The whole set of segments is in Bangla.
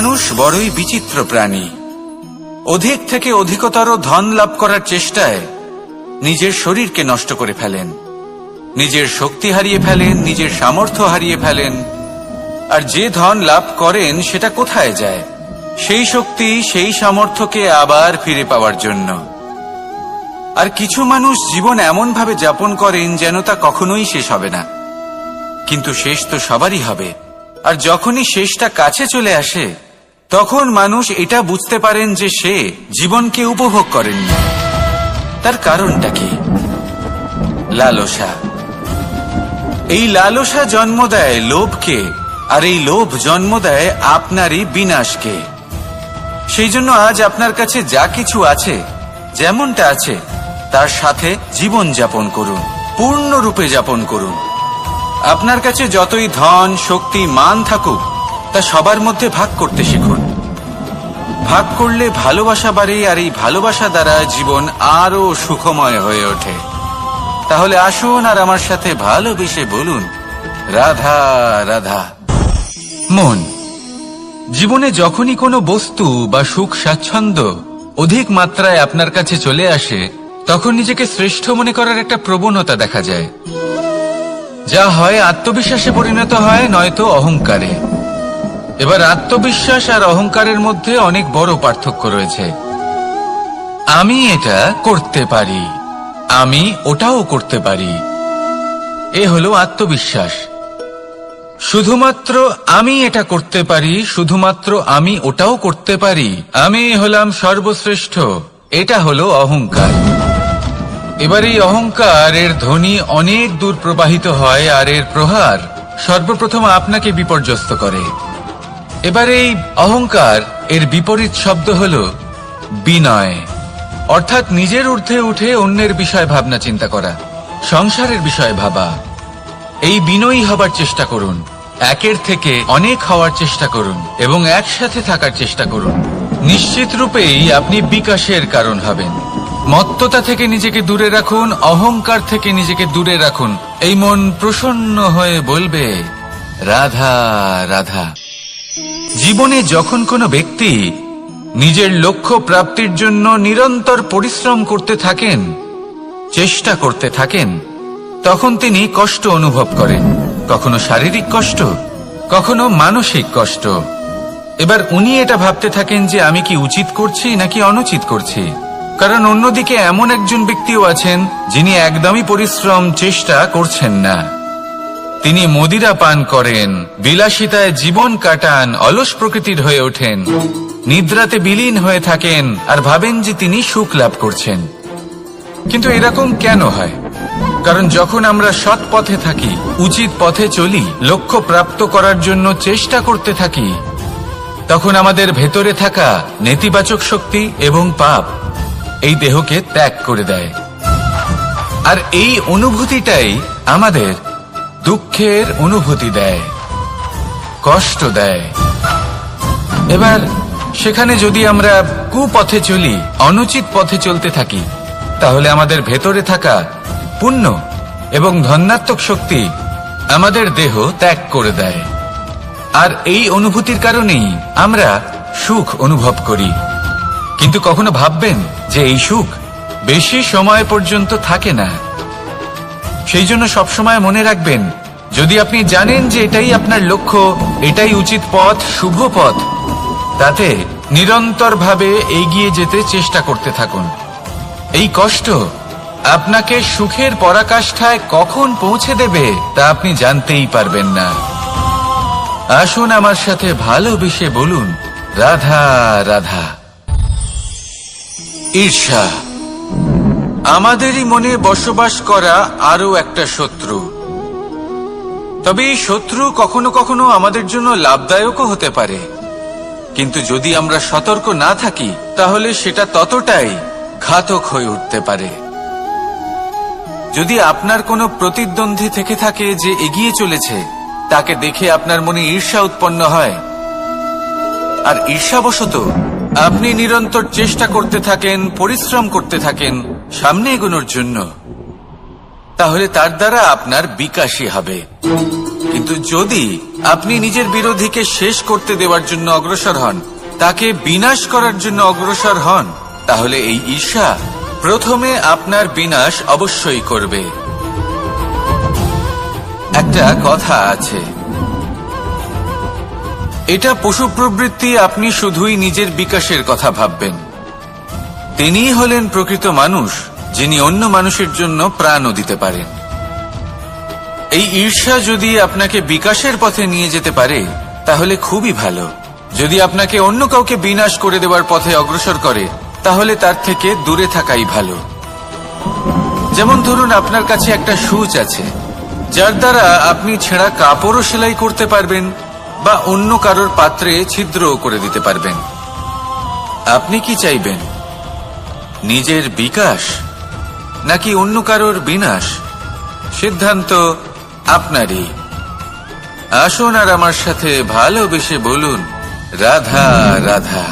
মানুষ বড়ই বিচিত্র প্রাণী। অধিক থেকে অধিকতর ধন লাভ করার চেষ্টায় নিজের শরীরকে নষ্ট করে ফেলেন, নিজের শক্তি হারিয়ে ফেলেন, নিজের সামর্থ্য হারিয়ে ফেলেন। আর যে ধন লাভ করেন সেটা কোথায় যায়? সেই শক্তি, সেই সামর্থ্যকে আবার ফিরে পাওয়ার জন্য। আর কিছু মানুষ জীবন এমন ভাবে যাপন করেন যেন তা কখনোই শেষ হবে না, কিন্তু শেষ তো সবারই হবে। আর যখনই শেষটা কাছে চলে আসে তখন মানুষ এটা বুঝতে পারেন যে সে জীবনকে উপভোগ করেননি। তার কারণটা কি? লালসা। এই লালসা জন্ম দেয় লোভকে, আর এই লোভ জন্ম দেয় আপনারই বিনাশকে। সেই জন্য আজ আপনার কাছে যা কিছু আছে, যেমনটা আছে তার সাথে জীবন যাপন করুন, পূর্ণরূপে যাপন করুন। আপনার কাছে যতই ধন, শক্তি, মান থাকুক, তা সবার মধ্যে ভাগ করতে শিখুন। ভাগ করলে ভালোবাসা বাড়ে, আর এই ভালোবাসা দ্বারা জীবন আরো সুখময় হয়ে ওঠে। তাহলে আসুন আর আমার সাথে ভালোবেসে বলুন, রাধা রাধা। মন। জীবনে যখনই কোনো বস্তু বা সুখ স্বাচ্ছন্দ্য অধিক মাত্রায় আপনার কাছে চলে আসে, তখন নিজেকে শ্রেষ্ঠ মনে করার একটা প্রবণতা দেখা যায়, যা হয় আত্মবিশ্বাসে পরিণত হয়, নয়তো অহংকারে। এবার আত্মবিশ্বাস আর অহংকারের মধ্যে অনেক বড় পার্থক্য রয়েছে। আমি এটা করতে পারি, আমি ওটাও করতে পারি, এ হলো আত্মবিশ্বাস। শুধুমাত্র আমি এটা করতে পারি, শুধুমাত্র আমি ওটাও করতে পারি, আমি হলাম সর্বশ্রেষ্ঠ, এটা হলো অহংকার। এবার এই অহংকার, এর ধ্বনি অনেক দূর প্রবাহিত হয়, আর এর প্রহার সর্বপ্রথম আপনাকে বিপর্যস্ত করে। এবার এই অহংকার, এর বিপরীত শব্দ হলো বিনয়, অর্থাৎ নিজের ঊর্ধ্বে উঠে অন্যের বিষয় ভাবনা চিন্তা করা, সংসারের বিষয় ভাবা। এই বিনয়ী হবার চেষ্টা করুন, একের থেকে অনেক হওয়ার চেষ্টা করুন এবং একসাথে থাকার চেষ্টা করুন। নিশ্চিত রূপেই আপনি বিকাশের কারণ হবেন। মত্ততা থেকে নিজেকে দূরে রাখুন, অহংকার থেকে নিজেকে দূরে রাখুন। এই মন প্রসন্ন হয়ে বলবে, রাধা রাধা। জীবনে যখন কোনো ব্যক্তি নিজের লক্ষ্য প্রাপ্তির জন্য নিরন্তর পরিশ্রম করতে থাকেন, চেষ্টা করতে থাকেন, তখন তিনি কষ্ট অনুভব করেন, কখনো শারীরিক কষ্ট, কখনো মানসিক কষ্ট। এবার উনি এটা ভাবতে থাকেন যে আমি কি উচিত করছি নাকি অনুচিত করছি। কারণ অন্যদিকে এমন একজন ব্যক্তিও আছেন যিনি একদমই পরিশ্রম, চেষ্টা করছেন না। তিনি মদিরা পান করেন, বিলাসিতায় জীবন কাটান, অলস প্রকৃতির হয়ে ওঠেন, নিদ্রাতে বিলীন হয়ে থাকেন আর ভাবেন যে তিনি সুখ লাভ করছেন। কিন্তু এরকম কেন হয়? কারণ যখন আমরা সৎ পথে থাকি, উচিত পথে চলি, লক্ষ্য প্রাপ্ত করার জন্য চেষ্টা করতে থাকি, তখন আমাদের ভেতরে থাকা নেতিবাচক শক্তি এবং পাপ এই দেহকে ত্যাগ করে দেয়। আর এই অনুভূতিটাই আমাদের দুঃখের অনুভূতি দেয়, কষ্ট দেয়। এবার সেখানে যদি আমরা কুপথে চলি, অনুচিত পথে চলতে থাকি, তাহলে আমাদের ভেতরে থাকা পুণ্য এবং ধনাত্মক শক্তি আমাদের দেহ ত্যাগ করে দেয়। আর এই অনুভূতির কারণেই আমরা সুখ অনুভব করি। কিন্তু কখনো ভাববেন যে এই সুখ বেশি সময় পর্যন্ত থাকে না। সেই জন্য সবসময় মনে রাখবেন, যদি আপনি জানেন যে এটাই আপনার লক্ষ্য, এটাই উচিত পথ, শুভ পথ, তাতে নিরন্তরভাবে এগিয়ে যেতে চেষ্টা করতে থাকুন। এই কষ্ট আপনাকে সুখের পরাকাষ্ঠায় কখন পৌঁছে দেবে তা আপনি জানতেই পারবেন না। আসুন আমার সাথে ভালোবেসে বলুন, রাধা রাধা। ঈর্ষা আমাদেরই মনে বসবাস করা আরো একটা শত্রু। তবে এই শত্রু কখনো কখনো আমাদের জন্য লাভদায়কও হতে পারে, কিন্তু যদি আমরা সতর্ক না থাকি তাহলে সেটা ততটাই ঘাতক হয়ে উঠতে পারে। যদি আপনার কোনো প্রতিদ্বন্দ্বী থেকে থাকে যে এগিয়ে চলেছে, তাকে দেখে আপনার মনে ঈর্ষা উৎপন্ন হয়, আর ঈর্ষাবশত আপনি নিরন্তর চেষ্টা করতে থাকেন, পরিশ্রম করতে থাকেন সামনে এগোনোর জন্য, তাহলে তার দ্বারা আপনার বিকাশই হবে। কিন্তু যদি আপনি নিজের বিরোধীকে শেষ করতে দেওয়ার জন্য অগ্রসর হন, তাকে বিনাশ করার জন্য অগ্রসর হন, তাহলে এই ঈর্ষা প্রথমে আপনার বিনাশ অবশ্যই করবে। একটা কথা আছে, এটা পশু প্রবৃত্তি, আপনি শুধুই নিজের বিকাশের কথা ভাববেন। তিনিই হলেন প্রকৃত মানুষ, যিনি অন্য মানুষের জন্য প্রাণও দিতে পারেন। এই ঈর্ষা যদি আপনাকে বিকাশের পথে নিয়ে যেতে পারে তাহলে খুবই ভালো। যদি আপনাকে অন্য কাউকে বিনাশ করে দেওয়ার পথে অগ্রসর করে তাহলে তার থেকে দূরে থাকাই ভালো। যেমন ধরুন, আপনার কাছে একটা সূচ আছে যার দ্বারা আপনি ছেঁড়া কাপড়ও সেলাই করতে পারবেন বা অন্য কারোর পাত্রে ছিদ্রও করে দিতে পারবেন। আপনি কি চাইবেন, নিজের বিকাশ নাকি অন্য কারোর বিনাশ? সিদ্ধান্ত আপনারই। আসুন আর আমার সাথে ভালোবেসে বলুন, রাধা রাধা।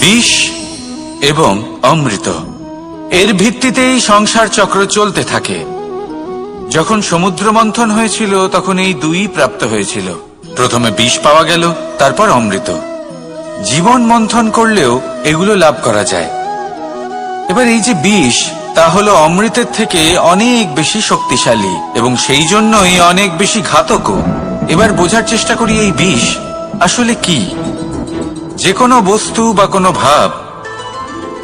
বিষ এবং অমৃত, এর ভিত্তিতেই সংসার চক্র চলতে থাকে। যখন সমুদ্র মন্থন হয়েছিল তখন এই দুই প্রাপ্ত হয়েছিল। প্রথমে বিষ পাওয়া গেল, তারপর অমৃত। জীবন মন্থন করলেও এগুলো লাভ করা যায়। এবার এই যে বিষ, তা হলো অমৃতের থেকে অনেক বেশি শক্তিশালী এবং সেই জন্যই অনেক বেশি ঘাতকও। এবার বোঝার চেষ্টা করি এই বিষ আসলে কি। যে কোনো বস্তু বা কোনো ভাব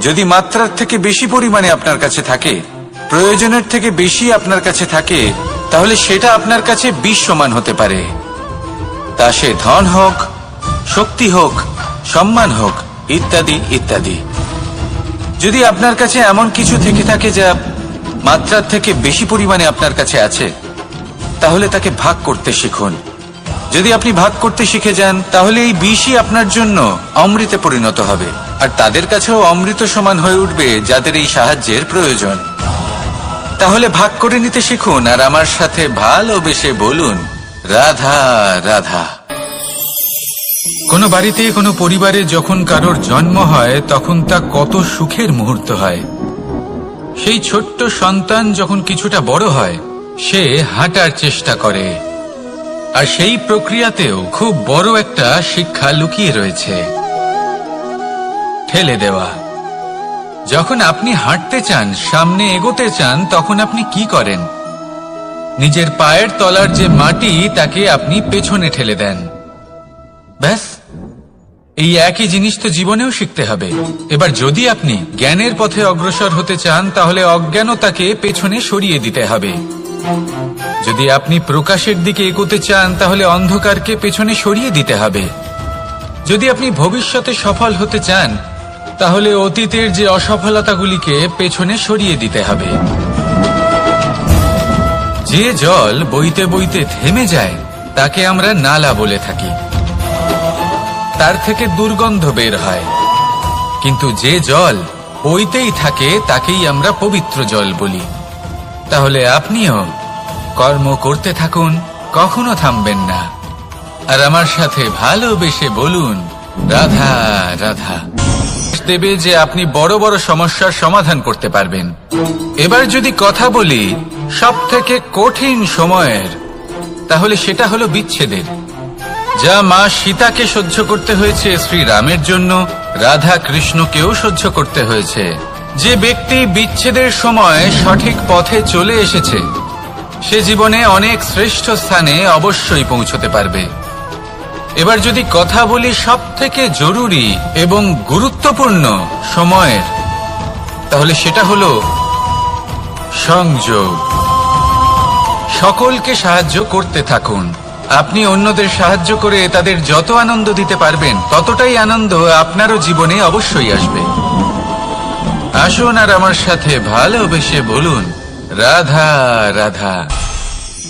যদি মাত্রার থেকে বেশি পরিমাণে আপনার কাছে থাকে, প্রয়োজনের থেকে বেশি আপনার কাছে থাকে, তাহলে সেটা আপনার কাছে বিষ সমান হতে পারে। তা সে ধন হোক, শক্তি হোক, সম্মান হোক, ইত্যাদি ইত্যাদি। যদি আপনার কাছে এমন কিছু থেকে থাকে যা মাত্রার থেকে বেশি পরিমাণে আপনার কাছে আছে, তাহলে তাকে ভাগ করতে শিখুন। যদি আপনি ভাগ করতে শিখে যান তাহলে এই বিষই আপনার জন্য অমৃতে পরিণত হবে, আর তাদের কাছেও অমৃত সমান হয়ে উঠবে যাদের এই সাহায্যের প্রয়োজন। তাহলে ভাগ করে নিতে শিখুন আর আমার সাথে ভালোবেসে বলুন, রাধা রাধা। কোনো বাড়িতে, কোনো পরিবারে যখন কারোর জন্ম হয় তখন তা কত সুখের মুহূর্ত হয়। সেই ছোট্ট সন্তান যখন কিছুটা বড় হয়, সে হাঁটার চেষ্টা করে, আর সেই প্রক্রিয়াতেও খুব বড় একটা শিক্ষা লুকিয়ে রয়েছে, ঠেলে দেওয়া। যখন আপনি হাঁটতে চান, সামনে এগোতে চান, তখন আপনি কি করেন? নিজের পায়ের তলার যে মাটি তাকে আপনি পেছনে ঠেলে দেন। ব্যাস, এই একই জিনিস তো জীবনেও শিখতে হবে। এবার যদি আপনি জ্ঞানের পথে অগ্রসর হতে চান তাহলে অজ্ঞানতাকে পেছনে সরিয়ে দিতে হবে। যদি আপনি প্রকাশের দিকে এগোতে চান তাহলে অন্ধকারকে পেছনে সরিয়ে দিতে হবে। যদি আপনি ভবিষ্যতে সফল হতে চান তাহলে অতীতের যে অসফলতাগুলিকে পেছনে সরিয়ে দিতে হবে। যে জল বইতে বইতে থেমে যায় তাকে আমরা নালা বলে থাকি, তার থেকে দুর্গন্ধ বের হয়। কিন্তু যে জল বইতেই থাকে তাকেই আমরা পবিত্র জল বলি। তাহলে আপনিও কর্ম করতে থাকুন, কখনো থামবেন না, আর আমার সাথে ভালোবেসে বলুন, রাধা রাধা। দেবে যে আপনি বড় বড় সমস্যার সমাধান করতে পারবেন। এবার যদি কথা বলি সব থেকে কঠিন সময়ের, তাহলে সেটা হলো বিচ্ছেদের। যা মা সীতাকে সহ্য করতে হয়েছে শ্রীরামের জন্য, রাধা কৃষ্ণকেও সহ্য করতে হয়েছে। যে ব্যক্তি বিচ্ছেদের সময় সঠিক পথে চলে এসেছে সে জীবনে অনেক শ্রেষ্ঠ স্থানে অবশ্যই পৌঁছতে পারবে। এবার যদি কথা বলি সব থেকে জরুরি এবং গুরুত্বপূর্ণ সময়ের, তাহলে সেটা হলো সংযোগ। সকলকে সাহায্য করতে থাকুন। আপনি অন্যদের সাহায্য করে তাদের যত আনন্দ দিতে পারবেন ততটাই আনন্দ আপনারও জীবনে অবশ্যই আসবে। আসুন আর আমার সাথে ভালোবেসে বলুন, রাধা রাধা।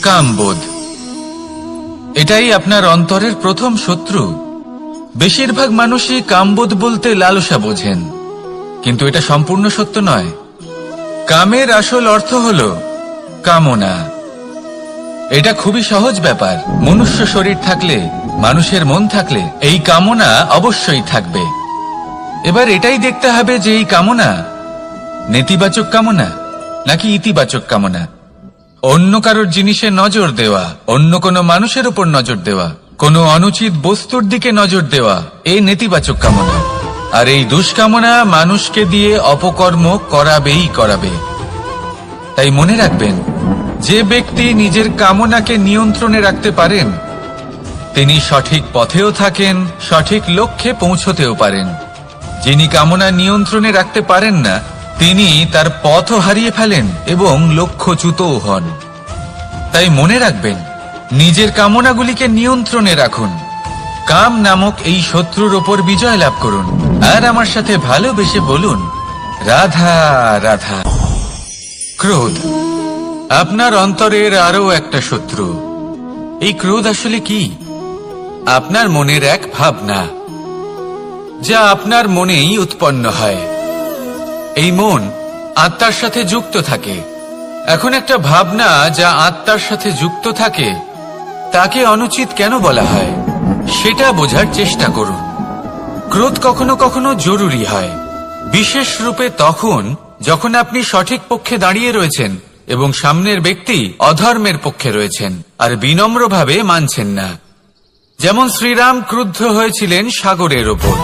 কামবোধ, এটাই আপনার অন্তরের প্রথম শত্রু। বেশিরভাগ মানুষই কামবোধ বলতে লালসা বোঝেন, কিন্তু এটা সম্পূর্ণ সত্য নয়। কামের আসল অর্থ হল কামনা। এটা খুবই সহজ ব্যাপার। মনুষ্য শরীর থাকলে, মানুষের মন থাকলে এই কামনা অবশ্যই থাকবে। এবার এটাই দেখতে হবে যে এই কামনা নেতিবাচক কামনা নাকি ইতিবাচক কামনা। অন্য কারোর জিনিসে নজর দেওয়া, অন্য কোনো মানুষের উপর নজর দেওয়া, কোনো অনুচিত বস্তুর দিকে নজর দেওয়া, এই নেতিবাচক কামনা। আর এই দুষ্কামনা মানুষকে দিয়ে অপকর্ম করাবে। তাই মনে রাখবেন, যে ব্যক্তি নিজের কামনাকে নিয়ন্ত্রণে রাখতে পারেন তিনি সঠিক পথেও থাকেন, সঠিক লক্ষ্যে পৌঁছতেও পারেন। যিনি কামনা নিয়ন্ত্রণে রাখতে পারেন না তিনি তার পথও হারিয়ে ফেলেন এবং লক্ষ্যচ্যুতও হন। তাই মনে রাখবেন, নিজের কামনাগুলিকে নিয়ন্ত্রণে রাখুন, কাম নামক এই শত্রুর ওপর বিজয় লাভ করুন, আর আমার সাথে ভালোবেসে বলুন, রাধা রাধা। ক্রোধ আপনার অন্তরের আরো একটা শত্রু। এই ক্রোধ আসলে কি? আপনার মনের এক ভাবনা, যা আপনার মনেই উৎপন্ন হয়। এই মন আত্মার সাথে যুক্ত থাকে। এখন একটা ভাবনা যা আত্মার সাথে যুক্ত থাকে তাকে অনুচিত কেন বলা হয় সেটা বোঝার চেষ্টা করুন। ক্রোধ কখনো কখনো জরুরি হয়, বিশেষ রূপে তখন যখন আপনি সঠিক পক্ষে দাঁড়িয়ে রয়েছেন এবং সামনের ব্যক্তি অধর্মের পক্ষে রয়েছেন আর বিনম্রভাবে মানছেন না। যেমন শ্রীরাম ক্রুদ্ধ হয়েছিলেন সাগরের ওপর,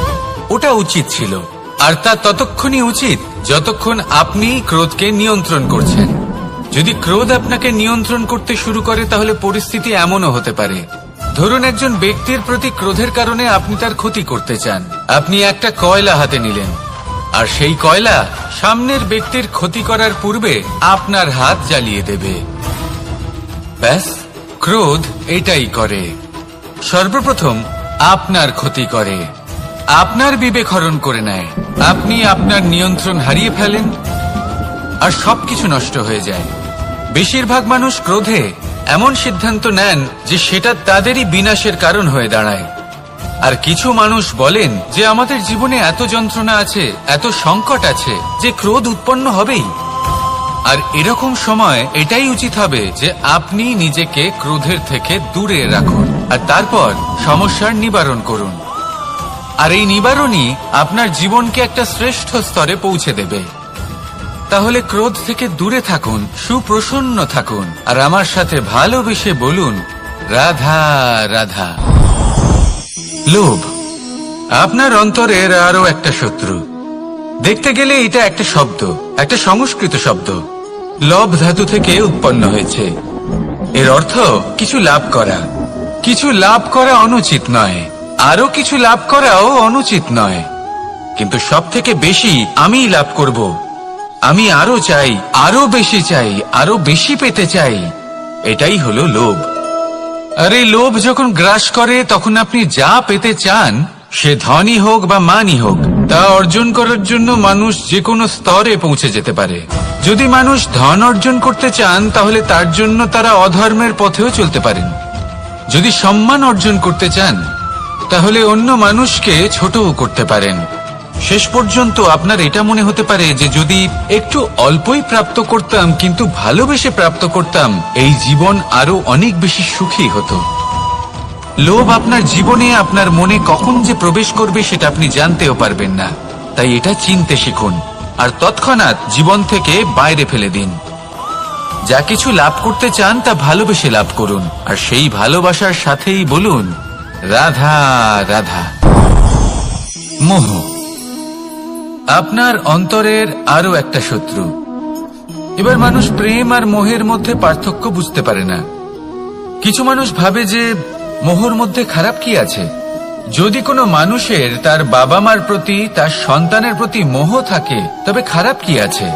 ওটা উচিত ছিল, আর তা ততক্ষণই উচিত যতক্ষণ আপনি ক্রোধকে নিয়ন্ত্রণ করছেন। যদি ক্রোধ আপনাকে নিয়ন্ত্রণ করতে শুরু করে তাহলে পরিস্থিতি এমনও হতে পারে, ধরুন একজন ব্যক্তির প্রতি ক্রোধের কারণে আপনি তার ক্ষতি করতে চান। আপনি একটা কয়লা হাতে নিলেন আর সেই কয়লা সামনের ব্যক্তির ক্ষতি করার পূর্বে আপনার হাত জ্বালিয়ে দেবে। ব্যাস, ক্রোধ এটাই করে, সর্বপ্রথম আপনার ক্ষতি করে, আপনার বিবেক হরণ করে নেয়, আপনি আপনার নিয়ন্ত্রণ হারিয়ে ফেলেন আর সবকিছু নষ্ট হয়ে যায়। বেশিরভাগ মানুষ ক্রোধে এমন সিদ্ধান্ত নেন যে সেটা তাদেরই বিনাশের কারণ হয়ে দাঁড়ায়। আর কিছু মানুষ বলেন যে আমাদের জীবনে এত যন্ত্রণা আছে, এত সংকট আছে যে ক্রোধ উৎপন্ন হবেই। আর এরকম সময় এটাই উচিত হবে যে আপনি নিজেকে ক্রোধের থেকে দূরে রাখুন আর তারপর সমস্যার নিবারণ করুন। আর এই নিবারণই আপনার জীবনকে একটা শ্রেষ্ঠ স্তরে পৌঁছে দেবে। তাহলে ক্রোধ থেকে দূরে থাকুন, সুপ্রসন্ন থাকুন, আর আমার সাথে ভালোবেসে বলুন, রাধা রাধা। লোভ আপনার অন্তরের আরো একটা শত্রু। দেখতে গেলে এটা একটা শব্দ, একটা সংস্কৃত শব্দ, লব ধাতু থেকে উৎপন্ন হয়েছে। এর অর্থ কিছু লাভ করা। কিছু লাভ করা অনুচিত নয়, আরো কিছু লাভ করাও অনুচিত নয়, কিন্তু সব থেকে বেশি আমিই লাভ করব, আমি আরো চাই, আরো বেশি চাই, আরো বেশি পেতে চাই, এটাই হলো লোভ। আর এই লোভ যখন গ্রাস করে তখন আপনি যা পেতে চান, সে ধনই হোক বা মানই হোক, তা অর্জন করার জন্য মানুষ যে কোনো স্তরে পৌঁছে যেতে পারে। যদি মানুষ ধন অর্জন করতে চান তাহলে তার জন্য তারা অধর্মের পথেও চলতে পারেন। যদি সম্মান অর্জন করতে চান তাহলে অন্য মানুষকে ছোটও করতে পারেন। শেষ পর্যন্ত আপনার এটা মনে হতে পারে যে যদি একটু অল্পই প্রাপ্ত করতাম কিন্তু ভালোবেসে প্রাপ্ত করতাম, এই জীবন আরো অনেক বেশি সুখী হতো। লোভ আপনার জীবনে, আপনার মনে কখন যে প্রবেশ করবে সেটা আপনি জানতেও পারবেন না। তাই এটা চিনতে শিখুন আর তৎক্ষণাৎ জীবন থেকে বাইরে ফেলে দিন। যা কিছু লাভ করতে চান তা ভালোবেসে লাভ করুন, আর সেই ভালোবাসার সাথেই বলুন, রাধা রাধা। মোহ আপনার অন্তরের আরো একটা শত্রু। এবার মানুষ প্রেম আর মোহের মধ্যে পার্থক্য বুঝতে পারে না। কিছু মানুষ ভাবে যে মোহর মধ্যে খারাপ কি আছে। যদি কোনো মানুষের তার বাবা মার প্রতি, তার সন্তানের প্রতি মোহ থাকে তবে খারাপ কি আছে?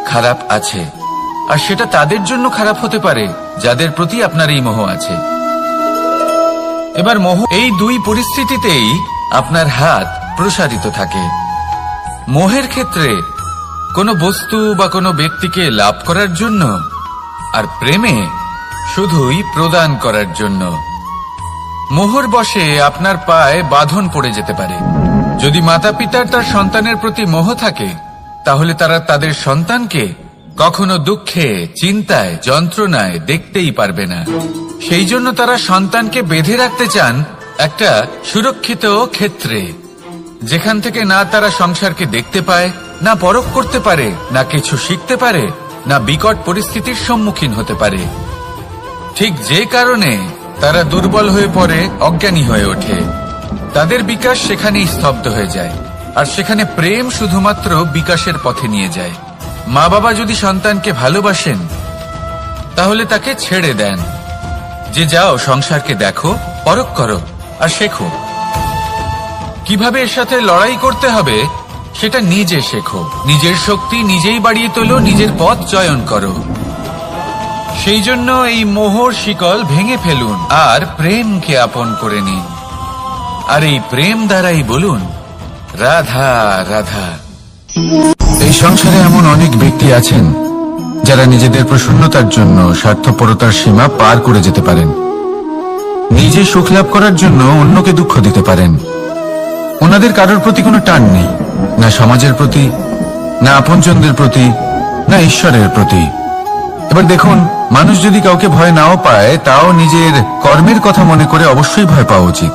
খারাপ আছে, আর সেটা তাদের জন্য খারাপ হতে পারে যাদের প্রতি আপনার এই মোহ আছে। এবার মোহ, এই দুই পরিস্থিতিতেই আপনার হাত প্রসারিত থাকে। মোহের ক্ষেত্রে কোনো বস্তু বা কোনো ব্যক্তিকে লাভ করার জন্য, আর প্রেমে শুধুই প্রদান করার জন্য। মোহর বশে আপনার পায়ে বাঁধন পড়ে যেতে পারে। যদি মাতা পিতার তার সন্তানের প্রতি মোহ থাকে তাহলে তারা তাদের সন্তানকে কখনো দুঃখে, চিন্তায়, যন্ত্রণায় দেখতেই পারবে না। সেই জন্য তারা সন্তানকে বেঁধে রাখতে চান একটা সুরক্ষিত ক্ষেত্রে, যেখান থেকে না তারা সংসারকে দেখতে পায়, না পরখ করতে পারে, না কিছু শিখতে পারে, না বিকট পরিস্থিতির সম্মুখীন হতে পারে। ঠিক যে কারণে তারা দুর্বল হয়ে পড়ে, অজ্ঞানী হয়ে ওঠে, তাদের বিকাশ সেখানেই স্তব্ধ হয়ে যায়। আর সেখানে প্রেম শুধুমাত্র বিকাশের পথে নিয়ে যায়। মা বাবা যদি সন্তানকে ভালোবাসেন তাহলে তাকে ছেড়ে দেন যে যাও সংসারকে দেখো, পরখ করো আর শেখো। কিভাবে এর সাথে লড়াই করতে হবে সেটা নিজে শেখো। নিজের শক্তি নিজেই বাড়িয়ে তোলো, নিজের পথ চয়ন করো। সেই জন্য এই মোহর শিকল ভেঙে ফেলুন আর প্রেমকে আপন করে নিন। আর এই প্রেম দ্বারাই বলুন রাধা রাধা। এই সংসারে এমন অনেক ব্যক্তি আছেন যারা নিজেদের প্রসন্নতার জন্য স্বার্থপরতার সীমা পার করে যেতে পারেন। নিজে সুখ লাভ করার জন্য অন্যকে দুঃখ দিতে পারেন। ওনাদের কারোর প্রতি কোনো টান নেই, না সমাজের প্রতি, না আপনজনদের প্রতি, না ঈশ্বরের প্রতি। এবার দেখুন, মানুষ যদি কাউকে ভয় নাও পায়, তাও নিজের কর্মের কথা মনে করে অবশ্যই ভয় পাওয়া উচিত।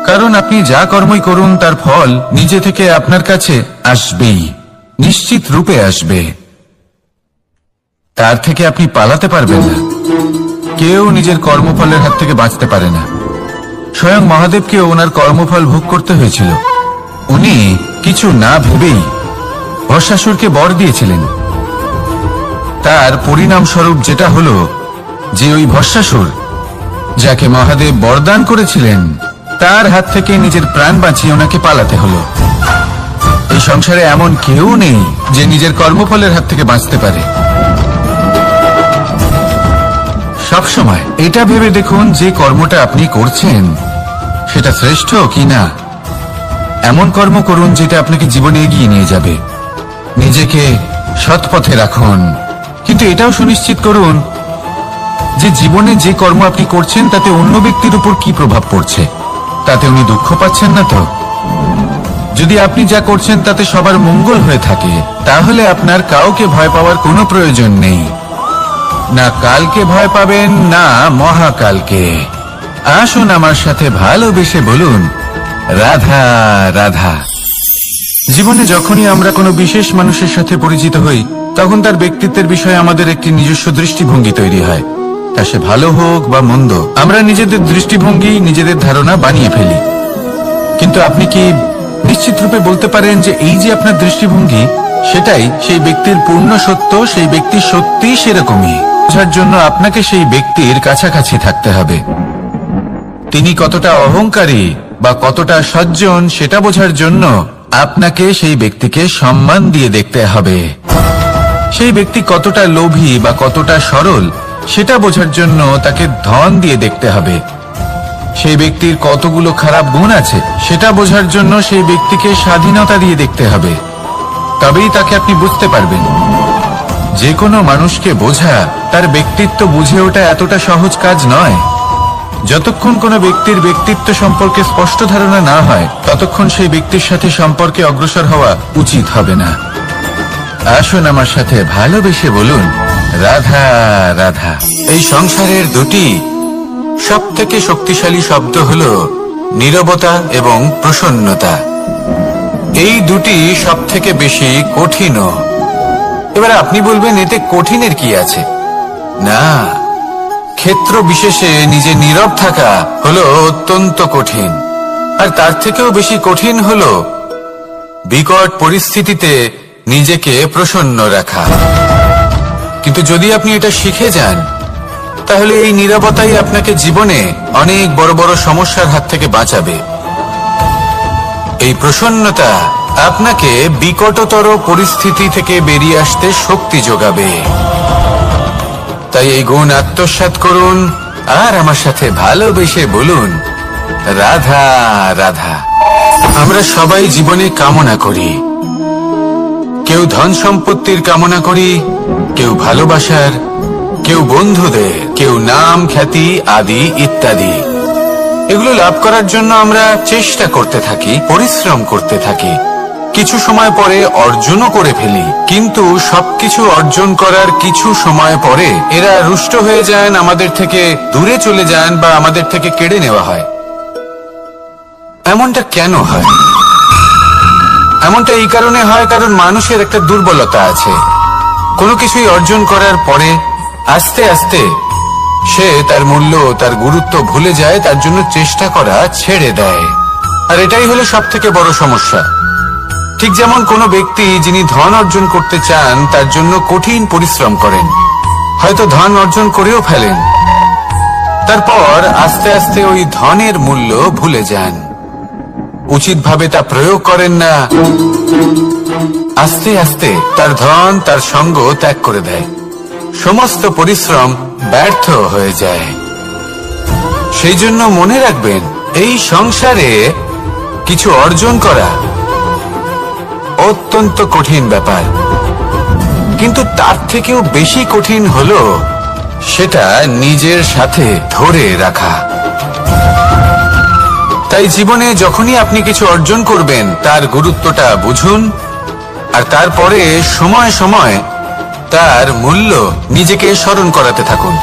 কারণ আপনি যা কর্মই করুন তার ফল নিজে থেকে আপনার কাছে আসবেই, নিশ্চিত রূপে আসবে। তার থেকে আপনি পালাতে পারবেন না। কেউ নিজের কর্মফলের হাত থেকে বাঁচতে পারে না। স্বয়ং মহাদেবকেও ওনার কর্মফল ভোগ করতে হয়েছিল। উনি কিছু না ভেবেই ভস্মাসুরকে বর দিয়েছিলেন। তার পরিণাম স্বরূপ যেটা হলো যে ওই ভস্মাসুর, যাকে মহাদেব বরদান করেছিলেন, তার হাত থেকে নিজের প্রাণ বাঁচিয়ে ওনাকে পালাতে হলো। এই সংসারে এমন কেউ নেই যে নিজের কর্মফলের হাত থেকে বাঁচতে পারে। সবসময় এটা ভেবে দেখুন যে কর্মটা আপনি করছেন সেটা শ্রেষ্ঠ কিনা। এমন কর্ম করুন যেটা আপনাকে জীবনে এগিয়ে নিয়ে যাবে। নিজেকে সৎ পথে রাখুন, কিন্তু এটাও সুনিশ্চিত করুন যে জীবনে যে কর্ম আপনি করছেন তাতে অন্য ব্যক্তির উপর কি প্রভাব পড়ছে, তাতে উনি দুঃখ পাচ্ছেন না তো। যদি আপনি যা করছেন তাতে সবার মঙ্গল হয়ে থাকে, তাহলে আপনার কাউকে ভয় পাওয়ার কোনো প্রয়োজন নেই। না কালকে ভয় পাবেন, না মহাকালকে। আসুন আমার সাথে ভালোবেসে বলুন রাধা রাধা। জীবনে যখনই আমরা কোনো বিশেষ মানুষের সাথে পরিচিত হই, তখন তার ব্যক্তিত্বের বিষয়ে আমাদের একটি নিজস্ব দৃষ্টিভঙ্গি তৈরি হয়। তা সে ভালো হোক বা মন্দ, আমরা নিজেদের দৃষ্টিভঙ্গি, নিজেদের ধারণা বানিয়ে ফেলি। কিন্তু আপনি কি নিশ্চিত রূপে বলতে পারেন যে এই যে আপনার দৃষ্টিভঙ্গি, সেটাই সেই ব্যক্তির পূর্ণ সত্য? সেই ব্যক্তি সত্যিই সেরকমই? বোঝার জন্য আপনাকে সেই ব্যক্তির কাছাকাছি থাকতে হবে। তিনি কতটা অহংকারী বা কতটা সজ্জন সেটা বোঝার জন্য আপনাকে সেই ব্যক্তিকে সম্মান দিয়ে দেখতে হবে। সেই ব্যক্তি কতটা লোভী বা কতটা সরল সেটা বোঝার জন্য তাকে ধন দিয়ে দেখতে হবে। সেই ব্যক্তির কতগুলো খারাপ গুণ আছে সেটা বোঝার জন্য সেই ব্যক্তিকে স্বাধীনতা দিয়ে দেখতে হবে। তবেই তাকে আপনি বুঝতে পারবেন। যে কোনো মানুষকে বোঝা, তার ব্যক্তিত্ব বুঝে ওঠা এতটা সহজ কাজ নয়। যতক্ষণ কোনো ব্যক্তির ব্যক্তিত্ব সম্পর্কে স্পষ্ট ধারণা না হয়, ততক্ষণ সেই ব্যক্তির সাথে সম্পর্কে অগ্রসর হওয়া উচিত হবে না। আসুন আমার সাথে ভালোবেসে বলুন রাধা রাধা। এই সংসারের দুটি সব থেকে শক্তিশালী শব্দ হল নীরবতা এবং প্রসন্নতা। এই দুটি সব থেকে বেশি কঠিনও। এবার আপনি বলবেন এতে কঠিনের কি আছে? না, ক্ষেত্র বিশেষে নিজে নীরব থাকা হলো অত্যন্ত কঠিন। আর তার থেকেও বেশি কঠিন হলো বিকট পরিস্থিতিতে নিজেকে প্রসন্ন রাখা। কিন্তু যদি আপনি এটা শিখে যান, তাহলে এই নীরবতাই আপনাকে জীবনে অনেক বড় বড় সমস্যার হাত থেকে বাঁচাবে। এই প্রসন্নতা আপনাকে বিকটতর পরিস্থিতি থেকে বেরিয়ে আসতে শক্তি যোগাবে। তাই এই গুণ আত্মসাৎ করুন আর আমার সাথে ভালোবেসে বলুন রাধা রাধা। আমরা সবাই জীবনে কামনা করি। কেউ ধন সম্পত্তির কামনা করি, কেউ ভালোবাসার, কেউ বন্ধুদের, কেউ নাম খ্যাতি আদি ইত্যাদি। এগুলো লাভ করার জন্য আমরা চেষ্টা করতে থাকি, পরিশ্রম করতে থাকি। কিছু সময় পরে অর্জনও করে ফেলি, কিন্তু সবকিছু অর্জন করার কিছু সময় পরে এরা রুষ্ট হয়ে যান, আমাদের থেকে দূরে চলে যান বা আমাদের থেকে কেড়ে নেওয়া হয়। এমনটা কেন হয়? এমনটা এই কারণে হয় কারণ মানুষের একটা দুর্বলতা আছে। কোনো কিছুই অর্জন করার পরে আস্তে আস্তে সে তার মূল্য, তার গুরুত্ব ভুলে যায়, তার জন্য চেষ্টা করা ছেড়ে দেয়। আর এটাই হলো সব থেকে বড় সমস্যা। ঠিক যেমন কোনো ব্যক্তি যিনি ধন অর্জন করতে চান তার জন্য কঠিন পরিশ্রম করেন, হয়তো ধন অর্জন করেও ফেলেন, তারপর আস্তে আস্তে ওই ধনের মূল্য ভুলে যান, উচিতভাবে তা প্রয়োগ করেন না, আস্তে আস্তে তার ধন তার সঙ্গ ত্যাগ করে দেয়, সমস্ত পরিশ্রম ব্যর্থ হয়ে যায়। সেই জন্য মনে রাখবেন, এই সংসারে কিছু অর্জন করা অত্যন্ত কঠিন ব্যাপার, কিন্তু তার থেকেও বেশি কঠিন হলো সেটা নিজের সাথে ধরে রাখা। তাই জীবনে যখনই আপনি কিছু অর্জন করবেন তার গুরুত্বটা বুঝুন, আর তারপরে সময় সময় তার মূল্য নিজেকে স্মরণ করাতে থাকুন।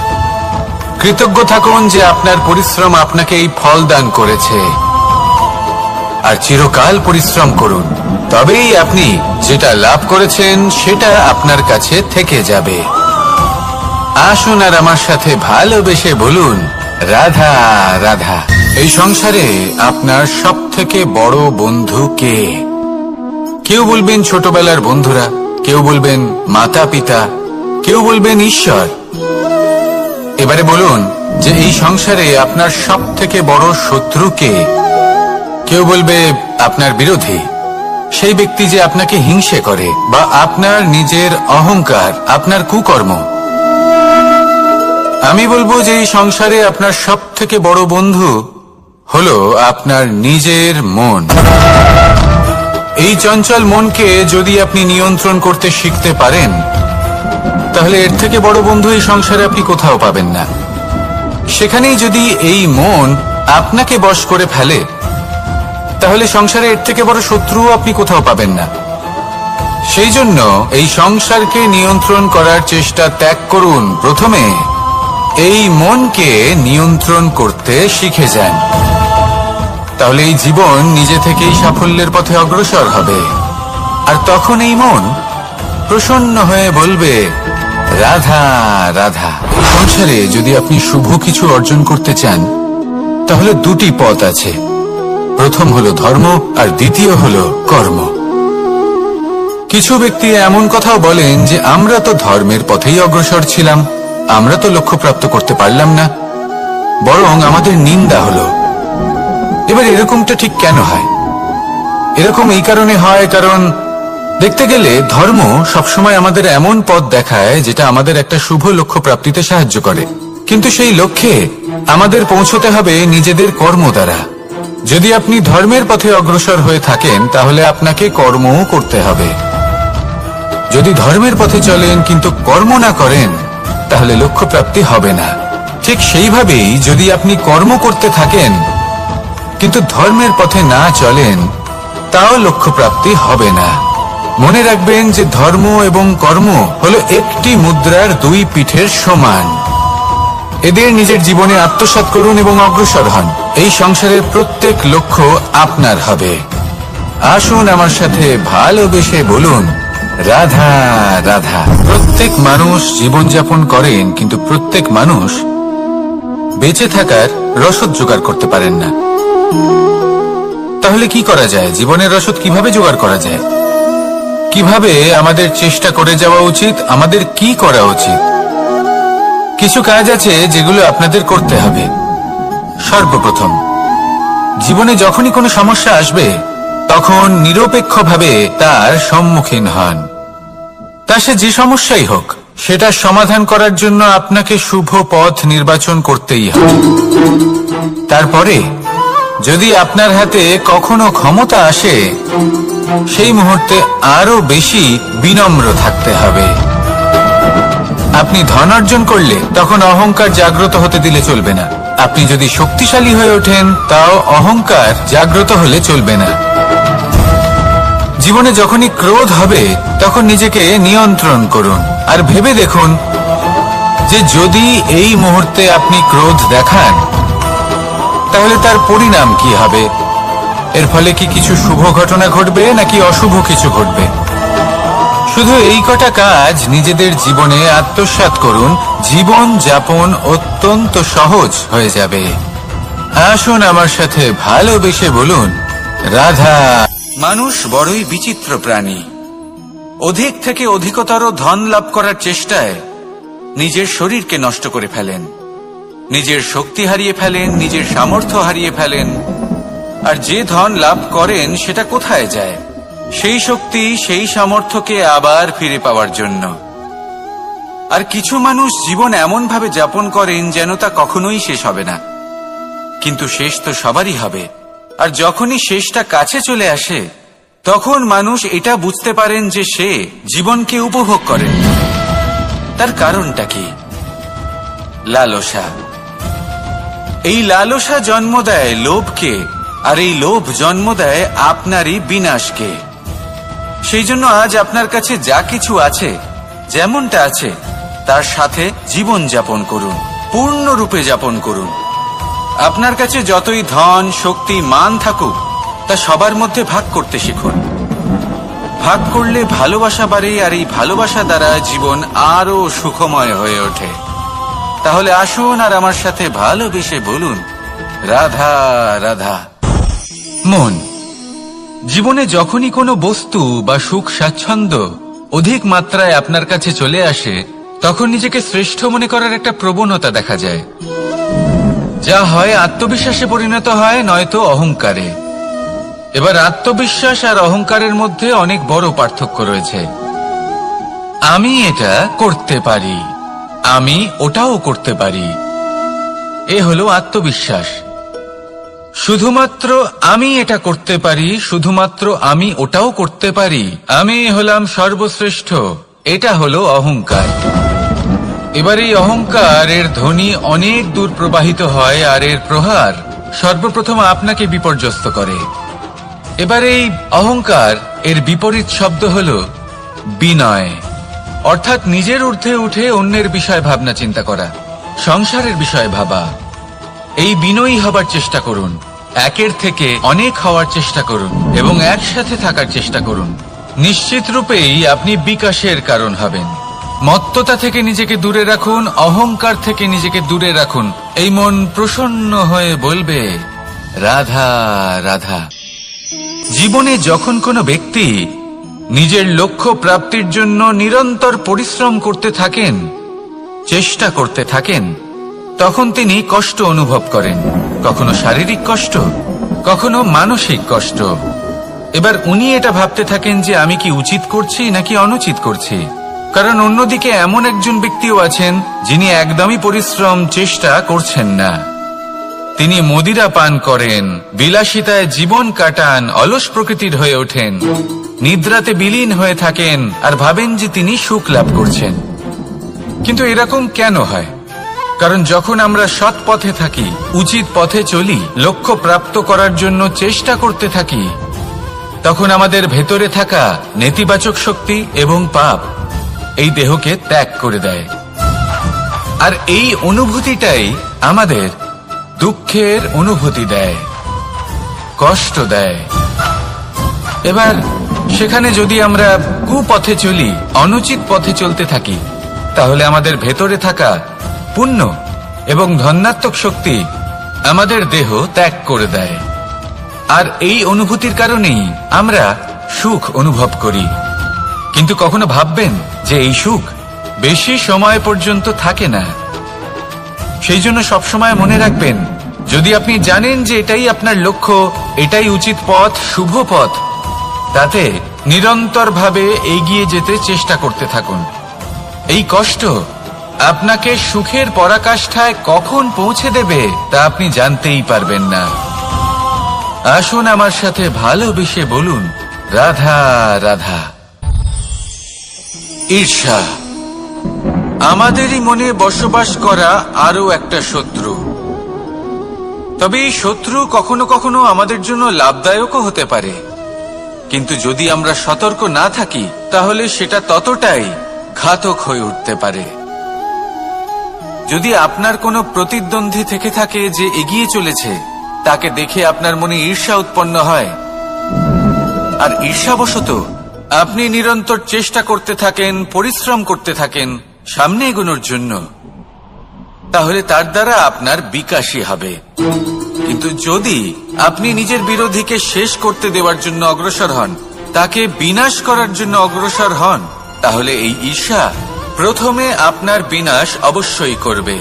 কৃতজ্ঞ থাকুন যে আপনার পরিশ্রম আপনাকে এই ফল দান করেছে, আর চিরকাল পরিশ্রম করুন, তবেই আপনি যেটা লাভ করেছেন সেটা আপনার কাছে থেকে যাবে। আসুন আর আমার সাথে ভালোবেসে বলুন, রাধা রাধা। এই সংসারে আপনার সব থেকে বড় বন্ধু কে? কেউ বলবেন ছোটবেলার বন্ধুরা, কেউ বলবেন মাতা পিতা, কেউ বলবেন ঈশ্বর। এবারে বলুন যে এই সংসারে আপনার সব থেকে বড় শত্রু কে? কেউ বলবে আপনার বিরোধী, সেই ব্যক্তি যে আপনাকে হিংসে করে, বা আপনার নিজের অহংকার, আপনার কুকর্ম। আমি বলবো যে এই সংসারে আপনার সব থেকে বড় বন্ধু হলো আপনার নিজের মন। এই চঞ্চল মনকে যদি আপনি নিয়ন্ত্রণ করতে শিখতে পারেন, তাহলে এর থেকে বড় বন্ধু এই সংসারে আপনি কোথাও পাবেন না। সেখানেই যদি এই মন আপনাকে বশ করে ফেলে, তাহলে সংসারে এর থেকে বড় শত্রু আপনি কোথাও পাবেন না। সেই জন্য এই সংসারকে নিয়ন্ত্রণ করার চেষ্টা ত্যাগ করুন। প্রথমে এই মনকে নিয়ন্ত্রণ করতে শিখে যান, তাহলে এই জীবন নিজে থেকেই সাফল্যের পথে অগ্রসর হবে। আর তখন এই মন প্রসন্ন হয়ে বলবে, রাধা রাধা। সংসারে যদি আপনি শুভ কিছু অর্জন করতে চান, তাহলে দুটি পথ আছে। প্রথম হলো ধর্ম, আর দ্বিতীয় হলো কর্ম। কিছু ব্যক্তি এমন কথাও বলেন যে আমরা তো ধর্মের পথেই অগ্রসর ছিলাম, আমরা তো লক্ষ্য প্রাপ্ত করতে পারলাম না, বরং আমাদের নিন্দা হলো। এবার এরকমটা ঠিক কেন হয়? এরকম এই কারণে হয়, কারণ দেখতে গেলে ধর্ম সবসময় আমাদের এমন পথ দেখায় যেটা আমাদের একটা শুভ লক্ষ্য প্রাপ্তিতে সাহায্য করে, কিন্তু সেই লক্ষ্যে আমাদের পৌঁছতে হবে নিজেদের কর্ম দ্বারা। যদি আপনি ধর্মের পথে অগ্রসর হয়ে থাকেন, তাহলে আপনাকে কর্মও করতে হবে। যদি ধর্মের পথে চলেন কিন্তু কর্ম না করেন, তাহলে লক্ষ্য প্রাপ্তি হবে না। ঠিক সেইভাবেই যদি আপনি কর্ম করতে থাকেন কিন্তু ধর্মের পথে না চলেন, তাও লক্ষ্য প্রাপ্তি হবে না। মনে রাখবেন যে ধর্ম এবং কর্ম হলো একটি মুদ্রার দুই পিঠের সমান। এদের নিজের জীবনে আত্মসাৎ করুন এবং অগ্রসর হন। এই সংসারের প্রত্যেক লক্ষ্য আপনার হবে। আসুন আমার সাথে ভালোবেসে বলুন, রাধা রাধা। প্রত্যেক মানুষ জীবনযাপন করেন, কিন্তু প্রত্যেক মানুষ বেঁচে থাকার রসদ জোগাড় করতে পারেন না। তাহলে কি করা যায়? জীবনের রসদ কিভাবে জোগাড় করা যায়? কিভাবে আমাদের চেষ্টা করে যাওয়া উচিত? আমাদের কি করা উচিত? কিছু কাজ আছে যেগুলো আপনাদের করতে হবে। সর্বপ্রথম, জীবনে যখনই কোনো সমস্যা আসবে, তখন নিরপেক্ষভাবে তার সম্মুখীন হন। তা সে যে সমস্যাই হোক, সেটা সমাধান করার জন্য আপনাকে শুভ পথ নির্বাচন করতেই হবে। তারপরে যদি আপনার হাতে কখনো ক্ষমতা আসে, সেই মুহূর্তে আরো বেশি বিনম্র থাকতে হবে। আপনি ধন অর্জন করলে তখন অহংকার জাগ্রত হতে দিলে চলবে না। আপনি যদি শক্তিশালী হয়ে ওঠেন, তাও অহংকার জাগ্রত হলে চলবে না। জীবনে যখনই ক্রোধ হবে, তখন নিজেকে নিয়ন্ত্রণ করুন, আর ভেবে দেখুন যে যদি এই মুহূর্তে আপনি ক্রোধ দেখান, তাহলে তার পরিণাম কি হবে। এর ফলে কি কিছু শুভ ঘটনা ঘটবে নাকি অশুভ কিছু ঘটবে? শুধু এই কটা কাজ নিজেদের জীবনে আত্মসাৎ করুন, জীবন যাপন অত্যন্ত সহজ হয়ে যাবে। আসুন আমার সাথে ভালোবেসে বলুন, রাধা। মানুষ বড়ই বিচিত্র প্রাণী। অধিক থেকে অধিকতর ধন লাভ করার চেষ্টায় নিজের শরীরকে নষ্ট করে ফেলেন, নিজের শক্তি হারিয়ে ফেলেন, নিজের সামর্থ্য হারিয়ে ফেলেন। আর যে ধন লাভ করেন সেটা কোথায় যায়? সেই শক্তি, সেই সামর্থ্যকে আবার ফিরে পাওয়ার জন্য। আর কিছু মানুষ জীবন এমন ভাবে যাপন করেন যেন তা কখনোই শেষ হবে না, কিন্তু শেষ তো সবারই হবে। আর যখনই শেষটা কাছে চলে আসে তখন মানুষ এটা বুঝতে পারেন যে সে জীবনকে উপভোগ করেন। তার কারণটা কি? লালসা। এই লালসা জন্ম দেয় লোভকে, আর এই লোভ জন্ম দেয় আপনারই বিনাশকে। সেই জন্য আজ আপনার কাছে যা কিছু আছে, যেমনটা আছে তার সাথে জীবন যাপন করুন, পূর্ণরূপে যাপন করুন। আপনার কাছে যতই ধন, শক্তি, মান থাকুক, তা সবার মধ্যে ভাগ করতে শিখুন। ভাগ করলে ভালোবাসা বাড়ে, আর এই ভালোবাসা দ্বারা জীবন আরো সুখময় হয়ে ওঠে। তাহলে আসুন আর আমার সাথে ভালোবেসে বলুন, রাধা রাধা। মন। জীবনে যখনই কোনো বস্তু বা সুখ স্বাচ্ছন্দ্য অধিক মাত্রায় আপনার কাছে চলে আসে, তখন নিজেকে শ্রেষ্ঠ মনে করার একটা প্রবণতা দেখা যায়, যা হয় আত্মবিশ্বাসে পরিণত হয়, নয়তো অহংকারে। এবার আত্মবিশ্বাস আর অহংকারের মধ্যে অনেক বড় পার্থক্য রয়েছে। আমি এটা করতে পারি, আমি ওটাও করতে পারি, এ হলো আত্মবিশ্বাস। শুধুমাত্র আমি এটা করতে পারি, শুধুমাত্র আমি ওটাও করতে পারি, আমি হলাম সর্বশ্রেষ্ঠ, এটা হলো অহংকার। এবার এই অহংকার এর ধ্বনি অনেক দূর প্রবাহিত হয়, আর এর প্রহার সর্বপ্রথম আপনাকে বিপর্যস্ত করে। এবার এই অহংকার এর বিপরীত শব্দ হলো বিনয়, অর্থাৎ নিজের ঊর্ধ্বে উঠে অন্যের বিষয় ভাবনা চিন্তা করা, সংসারের বিষয় ভাবা। এই বিনয়ী হবার চেষ্টা করুন, একের থেকে অনেক হওয়ার চেষ্টা করুন এবং একসাথে থাকার চেষ্টা করুন। নিশ্চিত রূপেই আপনি বিকাশের কারণ হবেন। মত্ততা থেকে নিজেকে দূরে রাখুন, অহংকার থেকে নিজেকে দূরে রাখুন। এই মন প্রসন্ন হয়ে বলবে, রাধা রাধা। জীবনে যখন কোনো ব্যক্তি নিজের লক্ষ্য প্রাপ্তির জন্য নিরন্তর পরিশ্রম করতে থাকেন, চেষ্টা করতে থাকেন, তখন তিনি কষ্ট অনুভব করেন, কখনো শারীরিক কষ্ট, কখনো মানসিক কষ্ট। এবার উনি এটা ভাবতে থাকেন যে আমি কি উচিত করছি নাকি অনুচিত করছি। কারণ অন্যদিকে এমন একজন ব্যক্তিও আছেন যিনি একদমই পরিশ্রম, চেষ্টা করছেন না। তিনি মদিরা পান করেন, বিলাসিতায় জীবন কাটান, অলস প্রকৃতির হয়ে ওঠেন, নিদ্রাতে বিলীন হয়ে থাকেন আর ভাবেন যে তিনি সুখ লাভ করছেন। কিন্তু এরকম কেন হয়? কারণ যখন আমরা সৎ পথে থাকি, উচিত পথে চলি, লক্ষ্য প্রাপ্ত করার জন্য চেষ্টা করতে থাকি, তখন আমাদের ভেতরে থাকা নেতিবাচক শক্তি এবং পাপ এই দেহকে ত্যাগ করে দেয়। আর এই অনুভূতিটাই আমাদের দুঃখের অনুভূতি দেয়, কষ্ট দেয়। এবার সেখানে যদি আমরা কুপথে চলি, অনুচিত পথে চলতে থাকি, তাহলে আমাদের ভেতরে থাকা পুণ্য এবং ধনাত্মক শক্তি আমাদের দেহ ত্যাগ করে দেয়। আর এই অনুভূতির কারণেই আমরা সুখ অনুভব করি। কিন্তু কখনো ভাববেন যে এই সুখ বেশি সময় পর্যন্ত থাকে না। সেই জন্য সবসময় মনে রাখবেন, যদি আপনি জানেন যে এটাই আপনার লক্ষ্য, এটাই উচিত পথ, শুভ পথ, তাতে নিরন্তরভাবে এগিয়ে যেতে চেষ্টা করতে থাকুন। এই কষ্ট আপনাকে সুখের পরাকাষ্ঠায় কখন পৌঁছে দেবে তা আপনি জানতেই পারবেন না। আসুন আমার সাথে ভালোবেসে বলুন, রাধা রাধা। ঈর্ষা আমাদেরই মনে বসবাস করা আরো একটা শত্রু। তবে এই শত্রু কখনো কখনো আমাদের জন্য লাভদায়কও হতে পারে, কিন্তু যদি আমরা সতর্ক না থাকি তাহলে সেটা ততটাই ঘাতক হয়ে উঠতে পারে। যদি আপনার কোনো প্রতিদ্বন্দ্বী থেকে থাকে যে এগিয়ে চলেছে, তাকে দেখে আপনার মনে ঈর্ষা উৎপন্ন হয়, আর ঈর্ষাবশত আপনি নিরন্তর চেষ্টা করতে থাকেন, পরিশ্রম করতে থাকেন সামনে এগোনোর জন্য, তাহলে তার দ্বারা আপনার বিকাশই হবে। কিন্তু যদি আপনি নিজের বিরোধীকে শেষ করতে দেওয়ার জন্য অগ্রসর হন, তাকে বিনাশ করার জন্য অগ্রসর হন, তাহলে এই ঈর্ষা প্রথমে আপনার বিনাশ অবশ্যই করবে।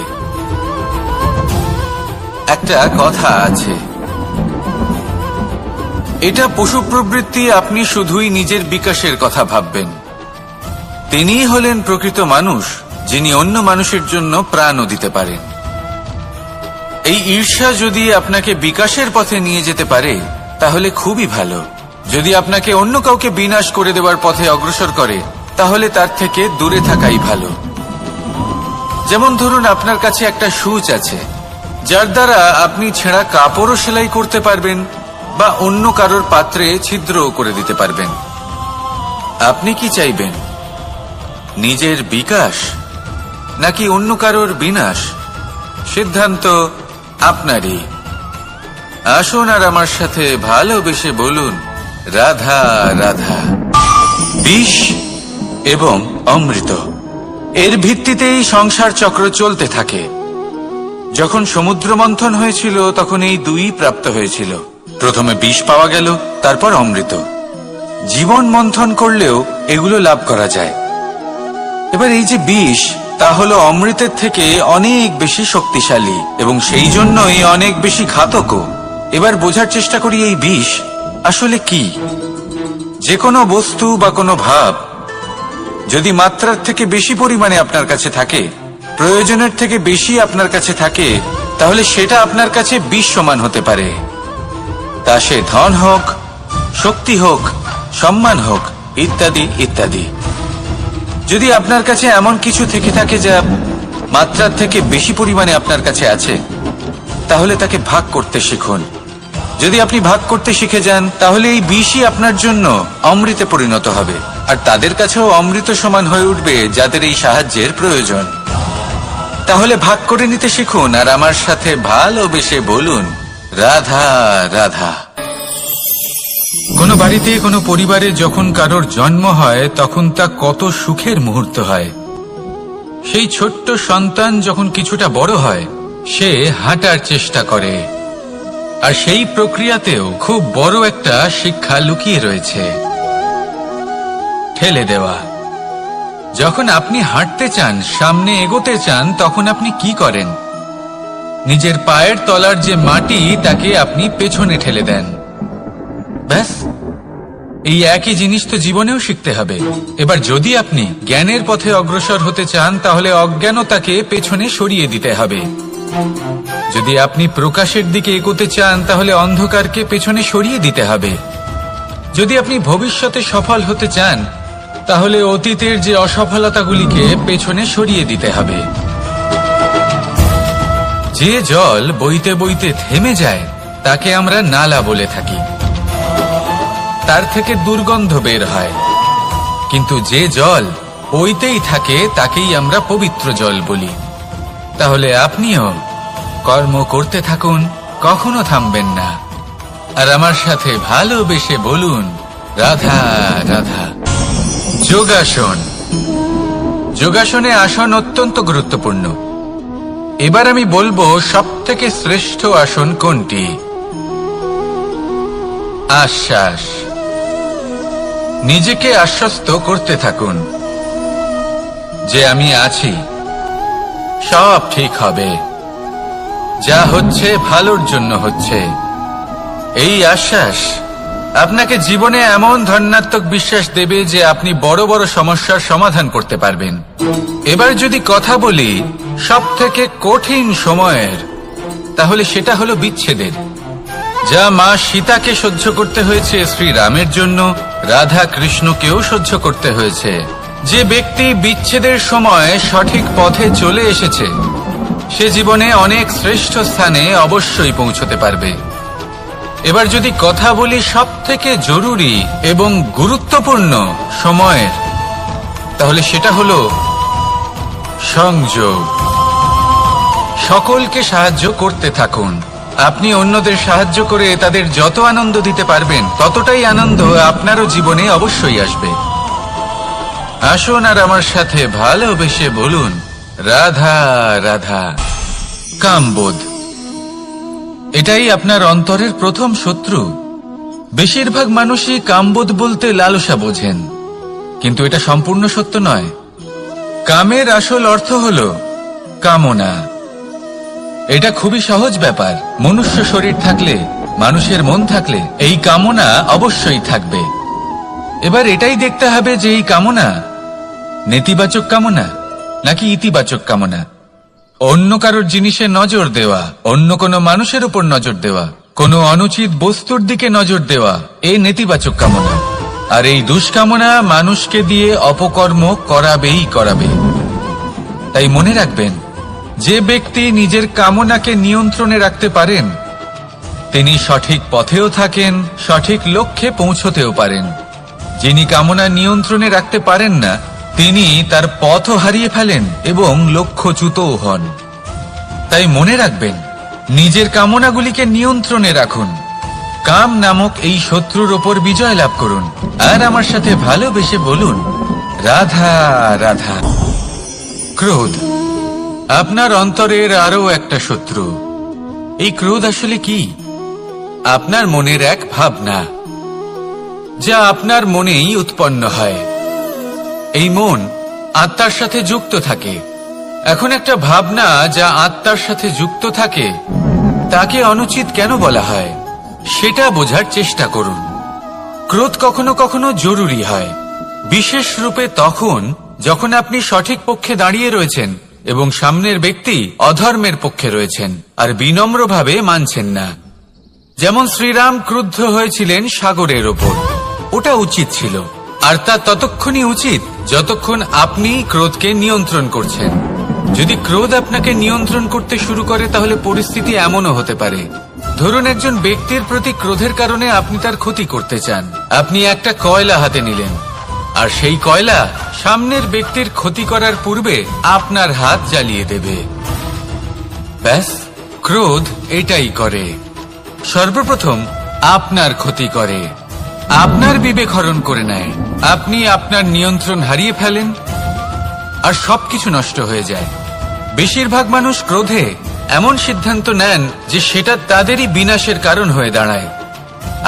একটা কথা আছে, এটা পশু প্রবৃত্তি, আপনি শুধুই নিজের বিকাশের কথা ভাববেন। তিনিই হলেন প্রকৃত মানুষ, যিনি অন্য মানুষের জন্য প্রাণও দিতে পারেন। এই ঈর্ষা যদি আপনাকে বিকাশের পথে নিয়ে যেতে পারে তাহলে খুবই ভালো। যদি আপনাকে অন্য কাউকে বিনাশ করে দেওয়ার পথে অগ্রসর করে তাহলে তার থেকে দূরে থাকাই ভালো। যেমন ধরুন, আপনার কাছে একটা সূচ আছে যার দ্বারা আপনি ছেঁড়া কাপড়ও সেলাই করতে পারবেন বা অন্য কারোর পাত্রে ছিদ্রও করে দিতে পারবেন। আপনি কি চাইবেন, নিজের বিকাশ নাকি অন্য কারোর বিনাশ? সিদ্ধান্ত আপনারই। আসুন আর আমার সাথে ভালোবেসে বলুন, রাধা রাধা। বিষ এবং অমৃত, এর ভিত্তিতেই সংসার চক্র চলতে থাকে। যখন সমুদ্র মন্থন হয়েছিল তখন এই দুই প্রাপ্ত হয়েছিল। প্রথমে বিষ পাওয়া গেল, তারপর অমৃত। জীবন মন্থন করলেও এগুলো লাভ করা যায়। এবার এই যে বিষ, তা হলো অমৃতের থেকে অনেক বেশি শক্তিশালী এবং সেই জন্যই অনেক বেশি ঘাতকও। এবার বোঝার চেষ্টা করি এই বিষ আসলে কি। যে কোনো বস্তু বা কোনো ভাব যদি মাত্রার থেকে বেশি পরিমাণে আপনার কাছে থাকে, প্রয়োজনের থেকে বেশি আপনার কাছে থাকে, তাহলে সেটা আপনার কাছে বিষ সমান হতে পারে। তা সে ধন হোক, শক্তি হোক, সম্মান হোক, ইত্যাদি ইত্যাদি। যদি আপনার কাছে এমন কিছু থেকে থাকে যা মাত্রার থেকে বেশি পরিমাণে আপনার কাছে আছে, তাহলে তাকে ভাগ করতে শিখুন। যদি আপনি ভাগ করতে শিখে যান তাহলে এই বিষই আপনার জন্য অমৃতে পরিণত হবে, আর তাদের কাছেও অমৃত সমান হয়ে উঠবে যাদের এই সাহায্যের প্রয়োজন। তাহলে ভাগ করে নিতে শিখুন আর আমার সাথে ভালোবেসে বলুন, রাধা রাধা। কোনো বাড়িতে, কোনো পরিবারে যখন কারোর জন্ম হয় তখন তা কত সুখের মুহূর্ত হয়। সেই ছোট্ট সন্তান যখন কিছুটা বড় হয়, সে হাঁটার চেষ্টা করে, আর সেই প্রক্রিয়াতেও খুব বড় একটা শিক্ষা লুকিয়ে রয়েছে, ঠেলে দেওয়া। যখন আপনি হাঁটতে চান, সামনে এগোতে চান, তখন আপনি কি করেন? নিজের পায়ের তলার যে মাটি তাকে আপনি পেছনে ঠেলে দেন। ব্যাস, এই একই জিনিস তো জীবনেও শিখতে হবে। এবার যদি আপনি জ্ঞানের পথে অগ্রসর হতে চান তাহলে অজ্ঞানতাকে পেছনে সরিয়ে দিতে হবে। যদি আপনি প্রকাশের দিকে এগোতে চান তাহলে অন্ধকারকে পেছনে সরিয়ে দিতে হবে। যদি আপনি ভবিষ্যতে সফল হতে চান তাহলে অতীতের যে অসফলতাগুলিকে পেছনে সরিয়ে দিতে হবে। যে জল বইতে বইতে থেমে যায় তাকে আমরা নালা বলে থাকি, তার থেকে দুর্গন্ধ বের হয়। কিন্তু যে জল বইতেই থাকে তাকেই আমরা পবিত্র জল বলি। তাহলে আপনিও কর্ম করতে থাকুন, কখনো থামবেন না, আর আমার সাথে ভালোবেসে বলুন, রাধা রাধা। যোগাসন। যোগাসনে আসন অত্যন্ত গুরুত্বপূর্ণ। এবার আমি বলবো সবথেকে শ্রেষ্ঠ আসন কোনটি। আশ্বাস। নিজেকে আশ্বস্ত করতে থাকুন যে আমি আছি, সব ঠিক হবে, যা হচ্ছে ভালোর জন্য হচ্ছে। এই আশ্বাস আপনাকে জীবনে এমন ধনাত্মক বিশ্বাস দেবে যে আপনি বড় বড় সমস্যার সমাধান করতে পারবেন। এবার যদি কথা বলি সবথেকে কঠিন সময়ের, তাহলে সেটা হলো বিচ্ছেদের। যা মা সীতাকে সহ্য করতে হয়েছে শ্রীরামের জন্য, রাধা কৃষ্ণকেও সহ্য করতে হয়েছে। যে ব্যক্তি বিচ্ছেদের সময় সঠিক পথে চলে এসেছে সে জীবনে অনেক শ্রেষ্ঠ স্থানে অবশ্যই পৌঁছতে পারবে। এবার যদি কথা বলি সবথেকে জরুরি এবং গুরুত্বপূর্ণ সময়ের, তাহলে সেটা হলো সংযোগ। সকলকে সাহায্য করতে থাকুন, আপনি অন্যদের সাহায্য করে তাদের যত আনন্দ দিতে পারবেন ততটাই আনন্দ আপনারও জীবনে অবশ্যই আসবে। আসুন আর আমার সাথে ভালোবেসে বলুন, রাধা রাধা। কামবোধ, এটাই আপনার অন্তরের প্রথম শত্রু। বেশিরভাগ মানুষই কামবোধ বলতে লালসা বোঝেন, কিন্তু এটা সম্পূর্ণ সত্য নয়। কামের আসল অর্থ হল কামনা। এটা খুবই সহজ ব্যাপার। মনুষ্য শরীর থাকলে, মানুষের মন থাকলে এই কামনা অবশ্যই থাকবে। এবার এটাই দেখতে হবে যে এই কামনা নেতিবাচক কামনা নাকি ইতিবাচক কামনা। অন্য কারোর জিনিসে নজর দেওয়া, অন্য কোনো মানুষের উপর নজর দেওয়া, কোনো অনুচিত বস্তুর দিকে নজর দেওয়া, এই নেতিবাচক কামনা। আর এই দুষ্কামনা মানুষকে দিয়ে অপকর্ম করাবেই করাবে। তাই মনে রাখবেন, যে ব্যক্তি নিজের কামনাকে নিয়ন্ত্রণে রাখতে পারেন তিনি সঠিক পথেও থাকেন, সঠিক লক্ষ্যে পৌঁছতেও পারেন। যিনি কামনা নিয়ন্ত্রণে রাখতে পারেন না তিনি তার পথও হারিয়ে ফেলেন এবং লক্ষ্যচ্যুতও হন। তাই মনে রাখবেন, নিজের কামনাগুলিকে নিয়ন্ত্রণে রাখুন। কাম নামক এই শত্রুর ওপর বিজয় লাভ করুন। আর আমার সাথে ভালোবেসে বলুন, রাধা রাধা। ক্রোধ, আপনার অন্তরের আরো একটা শত্রু। এই ক্রোধ আসলে কি? আপনার মনের এক ভাবনা, যা আপনার মনেই উৎপন্ন হয়। এই মন আত্মার সাথে যুক্ত থাকে। এখন একটা ভাবনা যা আত্মার সাথে যুক্ত থাকে তাকে অনুচিত কেন বলা হয় সেটা বোঝার চেষ্টা করুন। ক্রোধ কখনো কখনো জরুরি হয়, বিশেষ রূপে তখন যখন আপনি সঠিক পক্ষে দাঁড়িয়ে রয়েছেন এবং সামনের ব্যক্তি অধর্মের পক্ষে রয়েছেন আর বিনম্রভাবে মানছেন না। যেমন শ্রীরাম ক্রুদ্ধ হয়েছিলেন সাগরের ওপর। ওটা উচিত ছিল, আর তা ততক্ষণই উচিত যতক্ষণ আপনি ক্রোধকে নিয়ন্ত্রণ করছেন। যদি ক্রোধ আপনাকে নিয়ন্ত্রণ করতে শুরু করে তাহলে পরিস্থিতি এমনও হতে পারে, ধরুন একজন ব্যক্তির প্রতি ক্রোধের কারণে আপনি তার ক্ষতি করতে চান। আপনি একটা কয়লা হাতে নিলেন আর সেই কয়লা সামনের ব্যক্তির ক্ষতি করার পূর্বে আপনার হাত জ্বালিয়ে দেবে। ব্যাস, ক্রোধ এটাই করে। সর্বপ্রথম আপনার ক্ষতি করে, আপনার বিবেক হরণ করে নেয়। আপনি আপনার নিয়ন্ত্রণ হারিয়ে ফেলেন আর সবকিছু নষ্ট হয়ে যায়। বেশিরভাগ মানুষ ক্রোধে এমন সিদ্ধান্ত নেন যে সেটা তাদেরই বিনাশের কারণ হয়ে দাঁড়ায়।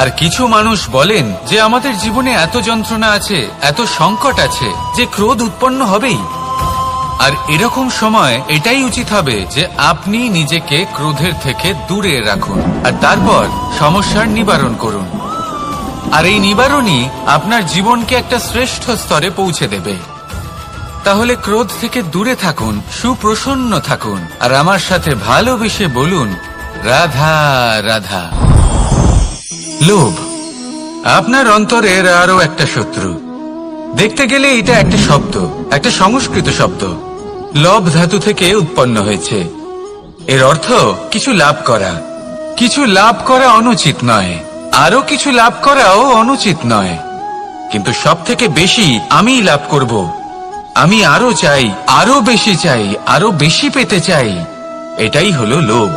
আর কিছু মানুষ বলেন যে আমাদের জীবনে এত যন্ত্রণা আছে, এত সংকট আছে যে ক্রোধ উৎপন্ন হবেই। আর এরকম সময় এটাই উচিত হবে যে আপনি নিজেকে ক্রোধের থেকে দূরে রাখুন আর তারপর সমস্যার নিবারণ করুন। আর এই নিবারণই আপনার জীবনকে একটা শ্রেষ্ঠ স্তরে পৌঁছে দেবে। তাহলে ক্রোধ থেকে দূরে থাকুন, সুপ্রসন্ন থাকুন আর আমার সাথে ভালোবেসে বলুন, রাধা রাধা। লোভ, আপনার অন্তরের আরো একটা শত্রু। দেখতে গেলে এটা একটা শব্দ, একটা সংস্কৃত শব্দ। লব ধাতু থেকে উৎপন্ন হয়েছে। এর অর্থ কিছু লাভ করা। কিছু লাভ করা অনুচিত নয়, আরো কিছু লাভ করাও অনুচিত নয়, কিন্তু সব থেকে বেশি আমি লাভ করব, আমি আরো চাই, আরো বেশি চাই, আরো বেশি পেতে চাই, এটাই হলো লোভ।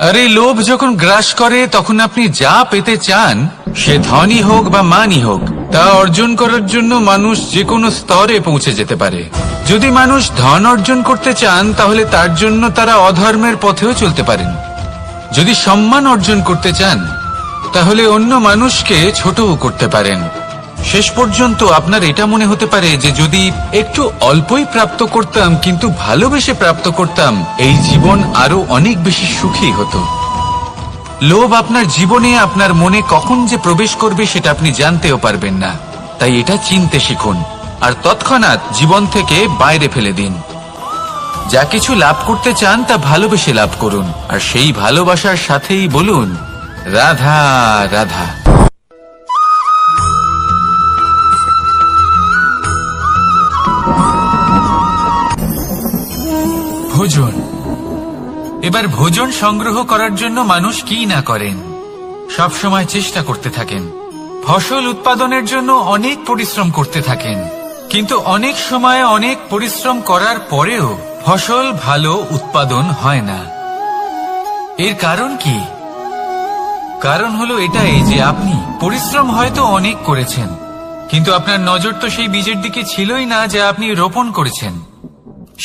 আর এই লোভ যখন গ্রাস করে তখন আপনি যা পেতে চান, সে ধনই হোক বা মানই হোক, তা অর্জন করার জন্য মানুষ যে কোনো স্তরে পৌঁছে যেতে পারে। যদি মানুষ ধন অর্জন করতে চান তাহলে তার জন্য তারা অধর্মের পথেও চলতে পারেন। যদি সম্মান অর্জন করতে চান তাহলে অন্য মানুষকে ছোটও করতে পারেন। শেষ পর্যন্ত আপনার এটা মনে হতে পারে যে যদি একটু অল্পই প্রাপ্ত করতাম কিন্তু ভালোবেসে প্রাপ্ত করতাম, এই জীবন আরো অনেক বেশি সুখী হতো। লোভ আপনার জীবনে, আপনার মনে কখন যে প্রবেশ করবে সেটা আপনি জানতেও পারবেন না। তাই এটা চিনতে শিখুন আর তৎক্ষণাৎ জীবন থেকে বাইরে ফেলে দিন। যা কিছু লাভ করতে চান তা ভালোবেসে লাভ করুন আর সেই ভালোবাসার সাথেই বলুন, রাধা রাধা। ভোজন, এবার ভোজন সংগ্রহ করার জন্য মানুষ কি না করেন, সব সময় চেষ্টা করতে থাকেন। ফসল উৎপাদনের জন্য অনেক পরিশ্রম করতে থাকেন, কিন্তু অনেক সময় অনেক পরিশ্রম করার পরেও ফসল ভালো উৎপাদন হয় না। এর কারণ কি? কারণ হলো এটাই যে আপনি পরিশ্রম হয়তো অনেক করেছেন, কিন্তু আপনার নজর তো সেই বীজের দিকে ছিলই না যা আপনি রোপণ করেছেন।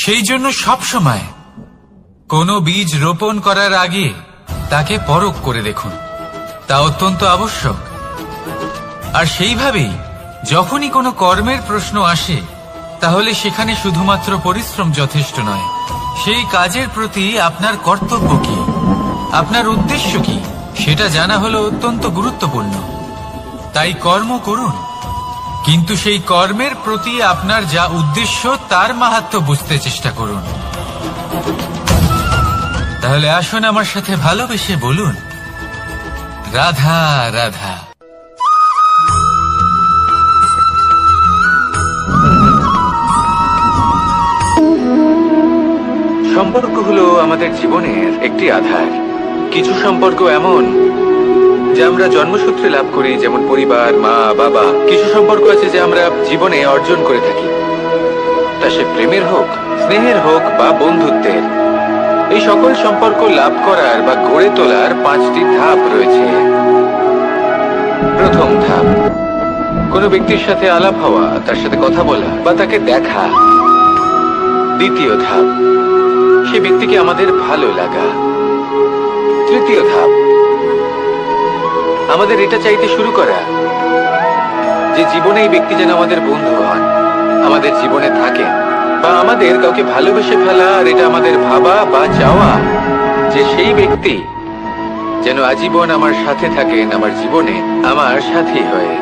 সেই জন্য সবসময় কোনো বীজ রোপণ করার আগে তাকে পরখ করে দেখুন, তা অত্যন্ত আবশ্যক। আর সেইভাবেই যখনই কোনো কর্মের প্রশ্ন আসে, তাহলে সেখানে শুধুমাত্র পরিশ্রম যথেষ্ট নয়, সেই কাজের প্রতি আপনার কর্তব্য কি, আপনার উদ্দেশ্য কি, সেটা জানা হলো অত্যন্ত গুরুত্বপূর্ণ। তাই কর্ম করুন, কিন্তু সেই কর্মের প্রতি আপনার যা উদ্দেশ্য তার মাহাত্ম্য বুঝতে চেষ্টা করুন। তাহলে আসুন আমার সাথে ভালোবেসে বলুন, রাধা রাধা। সম্পর্ক হলো আমাদের জীবনের একটি আধার। কিছু সম্পর্ক এমন যা আমরা জন্মসূত্রে লাভ করি, যেমন পরিবার, মা, বাবা। কিছু সম্পর্ক আছে যা আমরা জীবনে অর্জন করে থাকি, তা সে প্রেমের হোক, স্নেহের হোক বা বন্ধুত্বের। এই সকল সম্পর্ক লাভ করার বা গড়ে তোলার 5টি ধাপ রয়েছে। প্রথম ধাপ, কোনো ব্যক্তির সাথে আলাপ হওয়া, তার সাথে কথা বলা বা তাকে দেখা। দ্বিতীয় ধাপ, সে ব্যক্তিকে আমাদের ভালো লাগা। তৃতীয় ধাপ, আমাদের এটা চাইতে শুরু করা যে জীবনে এই ব্যক্তি যেন আমাদের বন্ধু হন, আমাদের জীবনে থাকেন, বা আমাদের কাউকে ভালোবেসে ফেলা। আর এটা আমাদের ভাবা বা চাওয়া যে সেই ব্যক্তি যেন আজীবন আমার সাথে থাকেন, আমার জীবনে আমার সাথী হয়ে।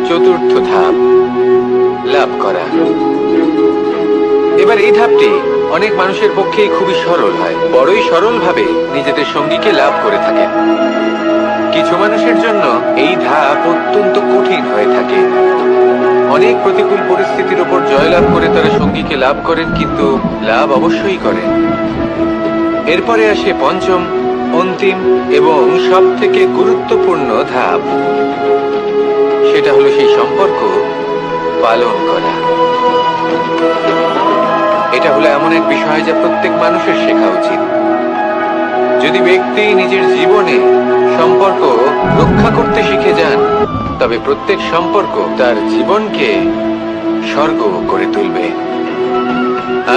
চতুর্থ ধাপ, লাভ করা। এবার এই ধাপটি অনেক মানুষের পক্ষেই খুবই সরল হয়, বড়ই সরলভাবে নিজেদের সঙ্গীকে লাভ করে থাকেন। কিছু মানুষের জন্য এই ধাপ অত্যন্ত কঠিন হয়ে থাকে। অনেক প্রতিকূল পরিস্থিতির উপর জয়লাভ করে তারা সঙ্গীকে লাভ করেন, কিন্তু লাভ অবশ্যই করেন। এরপরে আসে পঞ্চম, অন্তিম এবং সব থেকে গুরুত্বপূর্ণ ধাপ। সেটা হলো সেই সম্পর্ক পালন করা। এটা হলো এমন এক বিষয় যা প্রত্যেক মানুষের শেখা উচিত। যদি ব্যক্তি নিজের জীবনে সম্পর্ক রক্ষা করতে শিখে যান, তবে প্রত্যেক সম্পর্ক তার জীবনকে স্বর্গ করে তুলবে।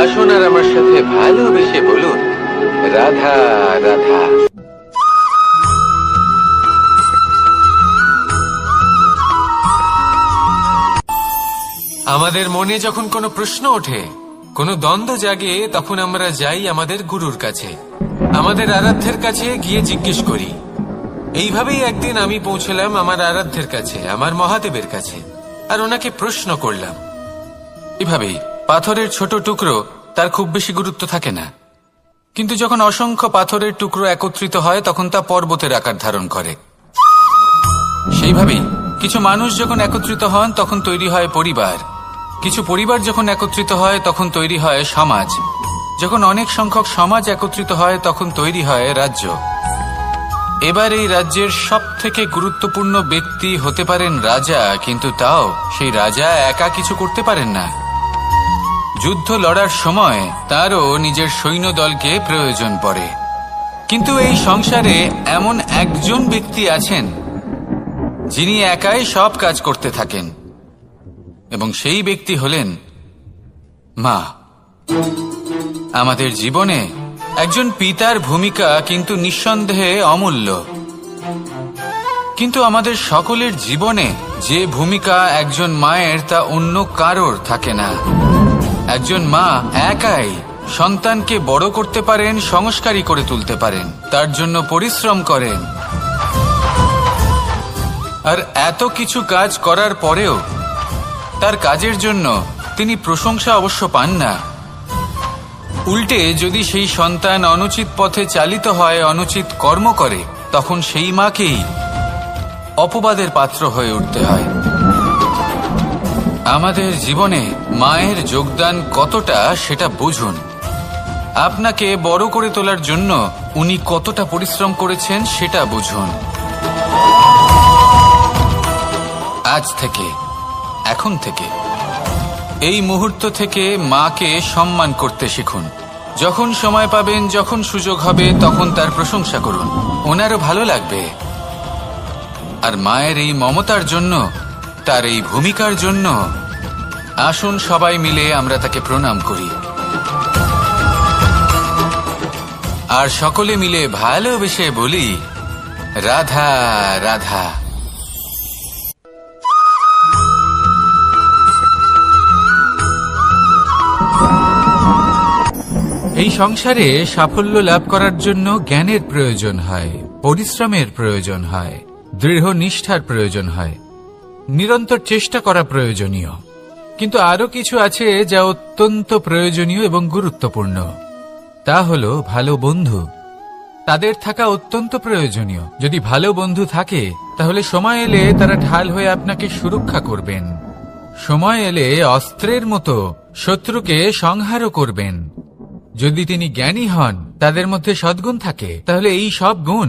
আসুন আর আমার সাথে ভালোবেসে বলুন, রাধা রাধা। আমাদের মনে যখন কোনো প্রশ্ন ওঠে, কোনো দ্বন্দ্ব জাগে, তখন আমরা যাই আমাদের গুরুর কাছে, আমাদের আরাধ্যের কাছে গিয়ে জিজ্ঞেস করি। এইভাবেই একদিন আমি পৌঁছলাম আমার আরাধ্যের কাছে, আমার মহাদেবের কাছে, আর ওনাকে প্রশ্ন করলাম। এভাবেই পাথরের ছোট টুকরো, তার খুব বেশি গুরুত্ব থাকে না, কিন্তু যখন অসংখ্য পাথরের টুকরো একত্রিত হয় তখন তা পর্বতের আকার ধারণ করে। সেইভাবেই কিছু মানুষ যখন একত্রিত হন তখন তৈরি হয় পরিবার, কিছু পরিবার যখন একত্রিত হয় তখন তৈরি হয় সমাজ, যখন অনেক সংখ্যক সমাজ একত্রিত হয় তখন তৈরি হয় রাজ্য। এবার এই রাজ্যের সব থেকে গুরুত্বপূর্ণ ব্যক্তি হতে পারেন রাজা, কিন্তু তাও সেই রাজা একা কিছু করতে পারেন না। যুদ্ধ লড়ার সময় তারও নিজের সৈন্যদলকে প্রয়োজন পড়ে। কিন্তু এই সংসারে এমন একজন ব্যক্তি আছেন যিনি একাই সব কাজ করতে থাকেন, এবং সেই ব্যক্তি হলেন মা। আমাদের জীবনে একজন পিতার ভূমিকা কিন্তু নিঃসন্দেহে অমূল্য, কিন্তু আমাদের সকলের জীবনে যে ভূমিকা একজন মায়ের তা অন্য কারোর থাকে না। একজন মা একাই সন্তানকে বড় করতে পারেন, সংস্কারী করে তুলতে পারেন, তার জন্য পরিশ্রম করেন। আর এত কিছু কাজ করার পরেও তার কাজের জন্য তিনি প্রশংসা অবশ্য পান না। উল্টে যদি সেই সন্তান অনুচিত পথে চালিত হয়, অনুচিত কর্ম করে, তখন সেই মাকেই অপবাদের পাত্র হয়ে উঠতে হয়। আমাদের জীবনে মায়ের যোগদান কতটা সেটা বুঝুন। আপনাকে বড় করে তোলার জন্য উনি কতটা পরিশ্রম করেছেন সেটা বুঝুন। আজ থেকে, এখন থেকে, এই মুহূর্ত থেকে মাকে সম্মান করতে শিখুন। যখন সময় পাবেন, যখন সুযোগ হবে, তখন তার প্রশংসা করুন, ওনারও ভালো লাগবে। আর মায়ের এই মমতার জন্য, তার এই ভূমিকার জন্য আসুন সবাই মিলে আমরা তাকে প্রণাম করি, আর সকলে মিলে ভালোবেসে বলি, রাধা রাধা। এই সংসারে সাফল্য লাভ করার জন্য জ্ঞানের প্রয়োজন হয়, পরিশ্রমের প্রয়োজন হয়, দৃঢ় নিষ্ঠার প্রয়োজন হয়, নিরন্তর চেষ্টা করা প্রয়োজনীয়। কিন্তু আরো কিছু আছে যা অত্যন্ত প্রয়োজনীয় এবং গুরুত্বপূর্ণ। তা হলো ভালো বন্ধু। তাদের থাকা অত্যন্ত প্রয়োজনীয়। যদি ভালো বন্ধু থাকে তাহলে সময় এলে তারা ঢাল হয়ে আপনাকে সুরক্ষা করবেন। সময় এলে অস্ত্রের মতো শত্রুকে সংহারও করবেন। যদি তিনি জ্ঞানী হন, তাদের মধ্যে সদ্গুণ থাকে, তাহলে এই সব গুণ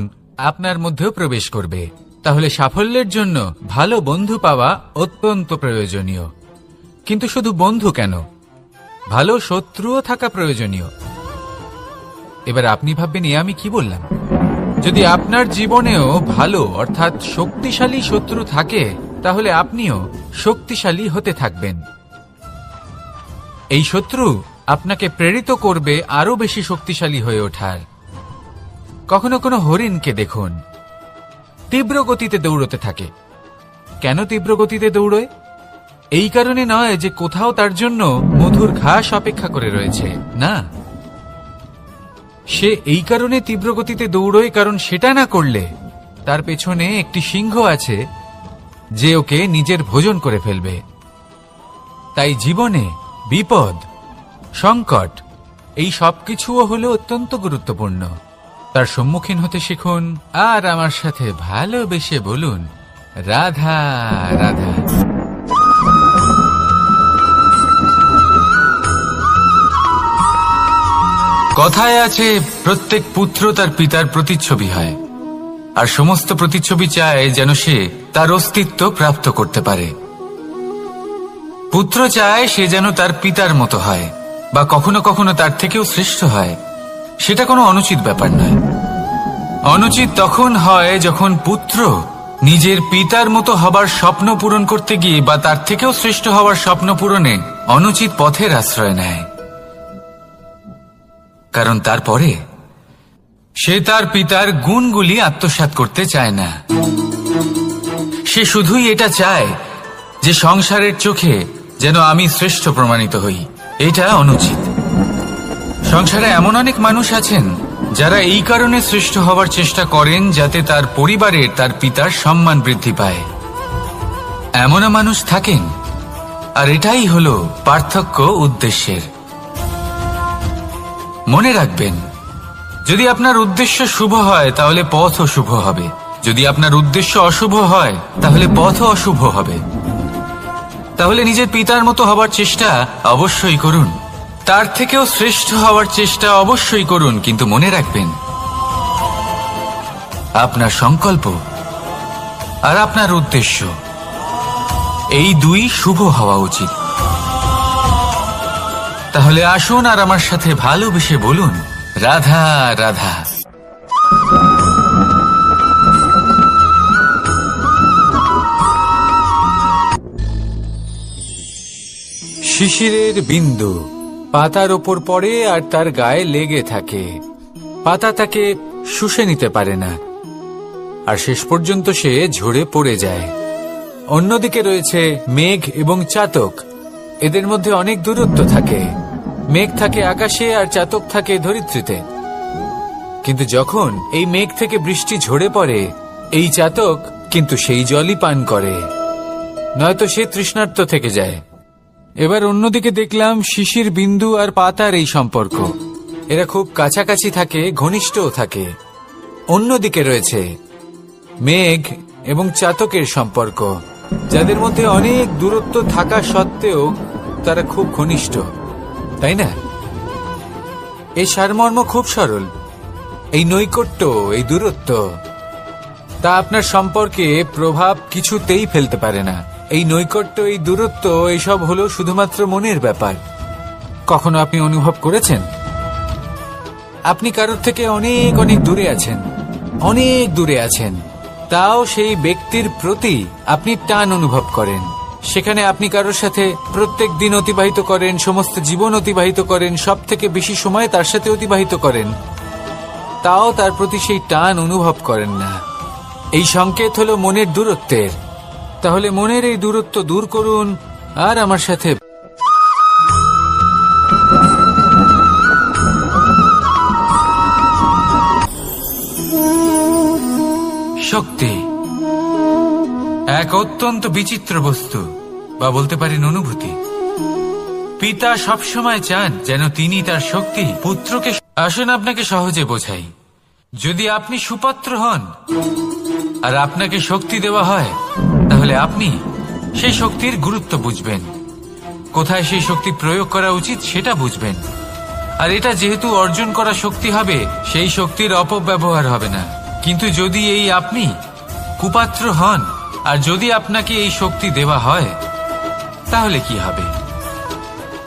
আপনার মধ্যেও প্রবেশ করবে। তাহলে সাফল্যের জন্য ভালো বন্ধু পাওয়া অত্যন্ত প্রয়োজনীয়। কিন্তু শুধু বন্ধু কেন, ভালো শত্রুও থাকা প্রয়োজনীয়। এবার আপনি ভাববেন, আমি কি বললাম? যদি আপনার জীবনেও ভালো অর্থাৎ শক্তিশালী শত্রু থাকে, তাহলে আপনিও শক্তিশালী হতে থাকবেন। এই শত্রু আপনাকে প্রেরিত করবে আরো বেশি শক্তিশালী হয়ে ওঠার। কখনো কোনো হরিণকে দেখুন, তীব্র গতিতে দৌড়তে থাকে। কেন তীব্র গতিতে দৌড়য়? এই কারণে নয় যে কোথাও তার জন্য মধুর ঘাস অপেক্ষা করে রয়েছে, না। সে এই কারণে তীব্র গতিতে দৌড়য় কারণ সেটা না করলে তার পেছনে একটি সিংহ আছে যে ওকে নিজের ভোজন করে ফেলবে। তাই জীবনে বিপদ, সংকট, এই সবকিছুও হলো অত্যন্ত গুরুত্বপূর্ণ। তার সম্মুখীন হতে শিখুন আর আমার সাথে ভালোবেসে বলুন, রাধা রাধা। কথায় আছে, প্রত্যেক পুত্র তার পিতার প্রতিচ্ছবি হয়, আর সমস্ত প্রতিচ্ছবি চায় যেন সে তার অস্তিত্ব প্রাপ্ত করতে পারে। পুত্র চায় সে যেন তার পিতার মতো হয়, বা কখনো কখনো তার থেকেও শ্রেষ্ঠ হয়। সেটা কোনো অনুচিত ব্যাপার নয়। অনুচিত তখন হয় যখন পুত্র নিজের পিতার মতো হবার স্বপ্ন পূরণ করতে গিয়ে বা তার থেকেও শ্রেষ্ঠ হওয়ার স্বপ্ন পূরণে অনুচিত পথের আশ্রয় নেয়। কারণ তারপরে সে তার পিতার গুণগুলি আত্মসাৎ করতে চায় না। সে শুধুই এটা চায় যে সংসারের চোখে যেন আমি শ্রেষ্ঠ প্রমাণিত হই। এটা অনুচিত। সংসারে এমন অনেক মানুষ আছেন যারা এই কারণে শ্রেষ্ঠ হওয়ার চেষ্টা করেন যাতে তার পরিবারের, তার পিতার সম্মান বৃদ্ধি পায়। এমনও মানুষ থাকেন, আর এটাই হলো পার্থক্য উদ্দেশ্যের। মনে রাখবেন, যদি আপনার উদ্দেশ্য শুভ হয় তাহলে পথও শুভ হবে, যদি আপনার উদ্দেশ্য অশুভ হয় তাহলে পথও অশুভ হবে। তাহলে নিজের পিতার মতো হবার চেষ্টা অবশ্যই করুন, তার থেকেও শ্রেষ্ঠ হওয়ার চেষ্টা অবশ্যই করুন, কিন্তু মনে রাখবেন আপনার সংকল্প আর আপনার উদ্দেশ্য এই দুই শুভ হওয়া উচিত। তাহলে আসুন আর আমার সাথে ভালোবেসে বলুন, রাধা রাধা। শিশিরের বিন্দু পাতার ওপর পড়ে আর তার গায়ে লেগে থাকে। পাতা তাকে শুষে নিতে পারে না, আর শেষ পর্যন্ত সে ঝরে পড়ে যায়। অন্যদিকে রয়েছে মেঘ এবং চাতক। এদের মধ্যে অনেক দূরত্ব থাকে। মেঘ থাকে আকাশে আর চাতক থাকে ধরিত্রীতে। কিন্তু যখন এই মেঘ থেকে বৃষ্টি ঝরে পড়ে, এই চাতক কিন্তু সেই জলই পান করে, নয়তো সে তৃষ্ণার্ত থেকে যায়। এবার অন্যদিকে দেখলাম শিশির বিন্দু আর পাতার এই সম্পর্ক। এরা খুব কাছাকাছি থাকে, ঘনিষ্ঠও থাকে। অন্যদিকে রয়েছে মেঘ এবং চাতকের সম্পর্ক, যাদের মধ্যে অনেক দূরত্ব থাকা সত্ত্বেও তারা খুব ঘনিষ্ঠ, তাই না? এই সারমর্ম খুব সরল। এই নৈকট্য, এই দূরত্ব, তা আপনার সম্পর্কে প্রভাব কিছুতেই ফেলতে পারে না। এই নৈকট্য, এই দূরত্ব, এইসব হলো শুধুমাত্র মনের ব্যাপার। কখনো আপনি অনুভব করেছেন আপনি কারোর থেকে অনেক অনেক দূরে আছেন, অনেক দূরে আছেন, তাও সেই ব্যক্তির প্রতি আপনি টান অনুভব করেন। সেখানে আপনি কারোর সাথে প্রত্যেক দিন অতিবাহিত করেন, সমস্ত জীবন অতিবাহিত করেন, সব থেকে বেশি সময় তার সাথে অতিবাহিত করেন, তাও তার প্রতি সেই টান অনুভব করেন না। এই সংকেত হলো মনের দূরত্বের। তাহলে মনের এই দূরত্ব দূর করুন আর আমার সাথে শক্তি এক অত্যন্ত বিচিত্র বস্তু, বা বলতে পারেন অনুভূতি। পিতা সবসময় চান যেন তিনি তার শক্তি পুত্রকে। আসুন আপনাকে সহজে বোঝাই। যদি আপনি সুপাত্র হন আর আপনাকে শক্তি দেওয়া হয়, তাহলে আপনি সেই শক্তির গুরুত্ব বুঝবেন, কোথায় সেই শক্তি প্রয়োগ করা উচিত সেটা বুঝবেন। আর এটা যেহেতু অর্জন করা শক্তি হবে, সেই শক্তির অপব্যবহার হবে না। কিন্তু যদি এই আপনি কুপাত্র হন আর যদি আপনাকে এই শক্তি দেওয়া হয়, তাহলে কি হবে?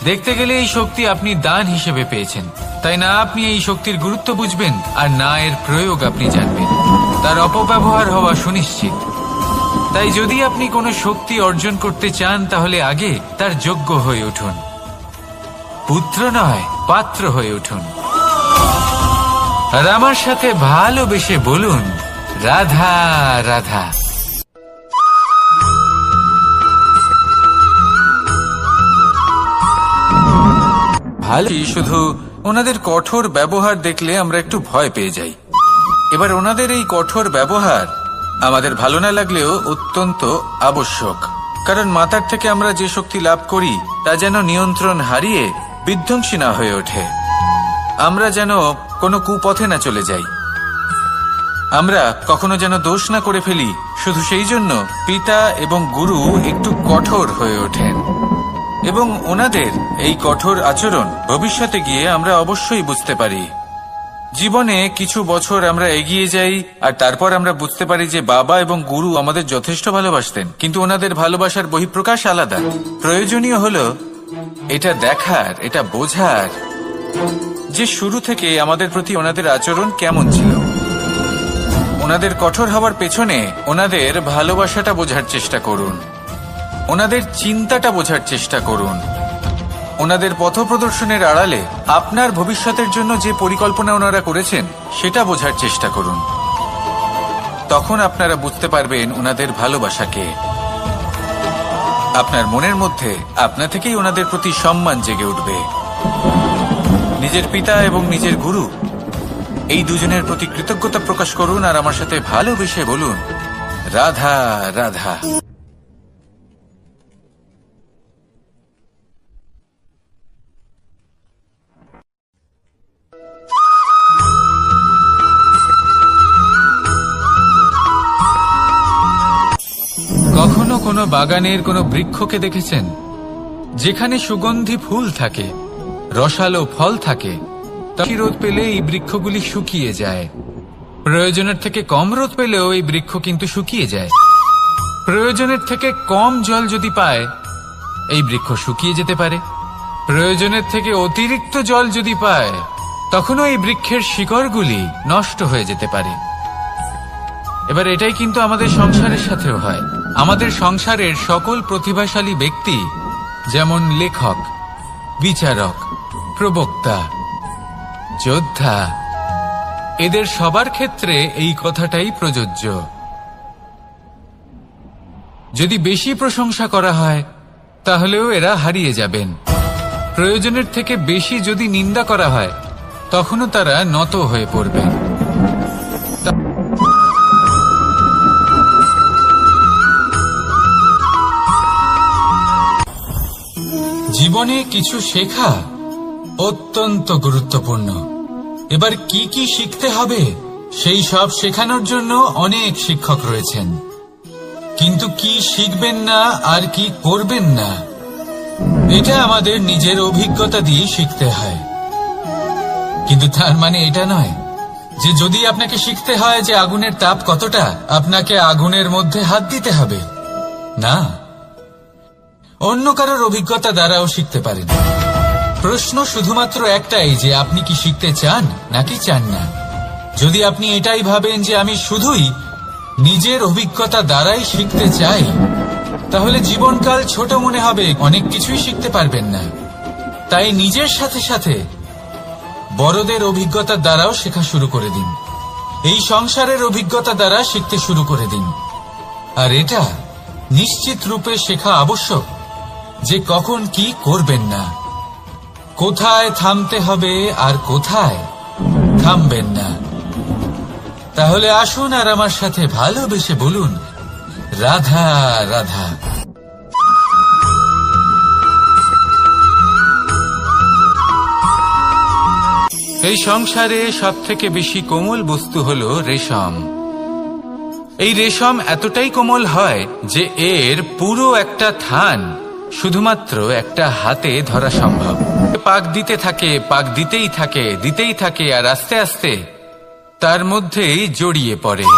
দেখতে গেলে এই শক্তি আপনি দান হিসেবে পেয়েছেন, তাই না আপনি এই শক্তির গুরুত্ব বুঝবেন আর না এর প্রয়োগ আপনি জানবেন। তার অপব্যবহার হওয়া সুনিশ্চিত। তাই যদি আপনি কোনো শক্তি অর্জন করতে চান, তাহলে আগে তার যোগ্য হয়ে উঠুন, পুত্র নয় পাত্র হয়ে উঠুন। আর আমার সাথে ভালোবেসে বলুন, রাধা রাধা। ভালো, শুধু ওনাদের কঠোর ব্যবহার দেখলে আমরা একটু ভয় পেয়ে যাই। এবার ওনাদের এই কঠোর ব্যবহার আমাদের ভালো না লাগলেও অত্যন্ত আবশ্যক, কারণ মাতার থেকে আমরা যে শক্তি লাভ করি তা যেন নিয়ন্ত্রণ হারিয়ে বিধ্বংসী না হয়ে ওঠে। আমরা যেন কোনো কুপথে না চলে যাই, আমরা কখনো যেন দোষ না করে ফেলি। শুধু সেই জন্য পিতা এবং গুরু একটু কঠোর হয়ে ওঠেন, এবং ওনাদের এই কঠোর আচরণ ভবিষ্যতে গিয়ে আমরা অবশ্যই বুঝতে পারি। জীবনে কিছু বছর আমরা এগিয়ে যাই আর তারপর আমরা বুঝতে পারি যে বাবা এবং গুরু আমাদের যথেষ্ট ভালোবাসতেন, কিন্তু ওনাদের ভালোবাসার বহিঃপ্রকাশ আলাদা। প্রয়োজনীয় হলো এটা দেখার, এটা বোঝার যে শুরু থেকে আমাদের প্রতি ওনাদের আচরণ কেমন ছিল। ওনাদের কঠোর হওয়ার পেছনে ওনাদের ভালোবাসাটা বোঝার চেষ্টা করুন, ওনাদের চিন্তাটা বোঝার চেষ্টা করুন, ওনাদের পথপ্রদর্শনের আড়ালে আপনার ভবিষ্যতের জন্য যে পরিকল্পনা ওনারা করেছেন সেটা বোঝার চেষ্টা করুন। তখন আপনারা বুঝতে পারবেন ওনাদের ভালোবাসাকে। আপনার মনের মধ্যে আপনা থেকেই ওনাদের প্রতি সম্মান জেগে উঠবে। নিজের পিতা এবং নিজের গুরু এই দুজনের প্রতি কৃতজ্ঞতা প্রকাশ করুন আর আমার সাথে ভালোবেসে বলুন, রাধা রাধা। কখনো কোনো বাগানের কোনো বৃক্ষকে দেখেছেন যেখানে সুগন্ধি ফুল থাকে, রসালো ফল থাকে? রোদ পেলে এই বৃক্ষগুলি শুকিয়ে যায়। প্রয়োজনের থেকে কম রোদ পেলেও এই বৃক্ষ কিন্তু শুকিয়ে যায়। প্রয়োজনের থেকে কম জল যদি পায়, এই বৃক্ষ শুকিয়ে যেতে পারে। প্রয়োজনের থেকে অতিরিক্ত জল যদি পায়, তখনও এই বৃক্ষের শিকড়গুলি নষ্ট হয়ে যেতে পারে। এবার এটাই কিন্তু আমাদের সংসারের সাথেও হয়। আমাদের সংসারের সকল প্রতিভাশালী ব্যক্তি, যেমন লেখক, বিচারক, প্রবক্তা, যোদ্ধা, এদের সবার ক্ষেত্রে এই কথাটাই প্রযোজ্য। যদি বেশি প্রশংসা করা হয়, তাহলেও এরা হারিয়ে যাবেন। প্রয়োজনের থেকে বেশি যদি নিন্দা করা হয়, তখনও তারা নত হয়ে পড়বেন। জীবনে কিছু শেখা অত্যন্ত গুরুত্বপূর্ণ। এবার কি কি শিখতে হবে সেই সব শেখানোর জন্য অনেক শিক্ষক রয়েছেন, কিন্তু কি শিখবেন না আর কি করবেন না, এটা আমাদের নিজের অভিজ্ঞতা দিয়ে শিখতে হয়। কিন্তু তার মানে এটা নয় যে যদি আপনাকে শিখতে হয় যে আগুনের তাপ কতটা, আপনাকে আগুনের মধ্যে হাত দিতে হবে। না, অন্য কারোর অভিজ্ঞতা দ্বারাও শিখতে পারেন। প্রশ্ন শুধুমাত্র একটাই যে আপনি কি শিখতে চান নাকি চান না। যদি আপনি এটাই ভাবেন যে আমি শুধুই নিজের অভিজ্ঞতা দ্বারাই শিখতে চাই, তাহলে জীবনকাল ছোট মনে হবে, অনেক কিছুই শিখতে পারবেন না। তাই নিজের সাথে সাথে বড়দের অভিজ্ঞতার দ্বারাও শেখা শুরু করে দিন। এই সংসারের অভিজ্ঞতা দ্বারা শিখতে শুরু করে দিন। আর এটা নিশ্চিত রূপে শেখা আবশ্যক যে কখন কি করবেন না, কোথায় থামতে হবে আর কোথায় থামবেন না। তাহলে আসুন আর আমার সাথে ভালোবেসে বলুন, রাধা রাধা। এই সংসারে সবথেকে বেশি কোমল বস্তু হলো রেশম। এই রেশম এতটাই কোমল হয় যে এর পুরো একটা থান শুধুমাত্র একটা হাতে ধরা সম্ভব। পাক দিতে থাকে, পাক দিতেই থাকে আর আস্তে আস্তে তার মধ্যেই জড়িয়ে পড়ে।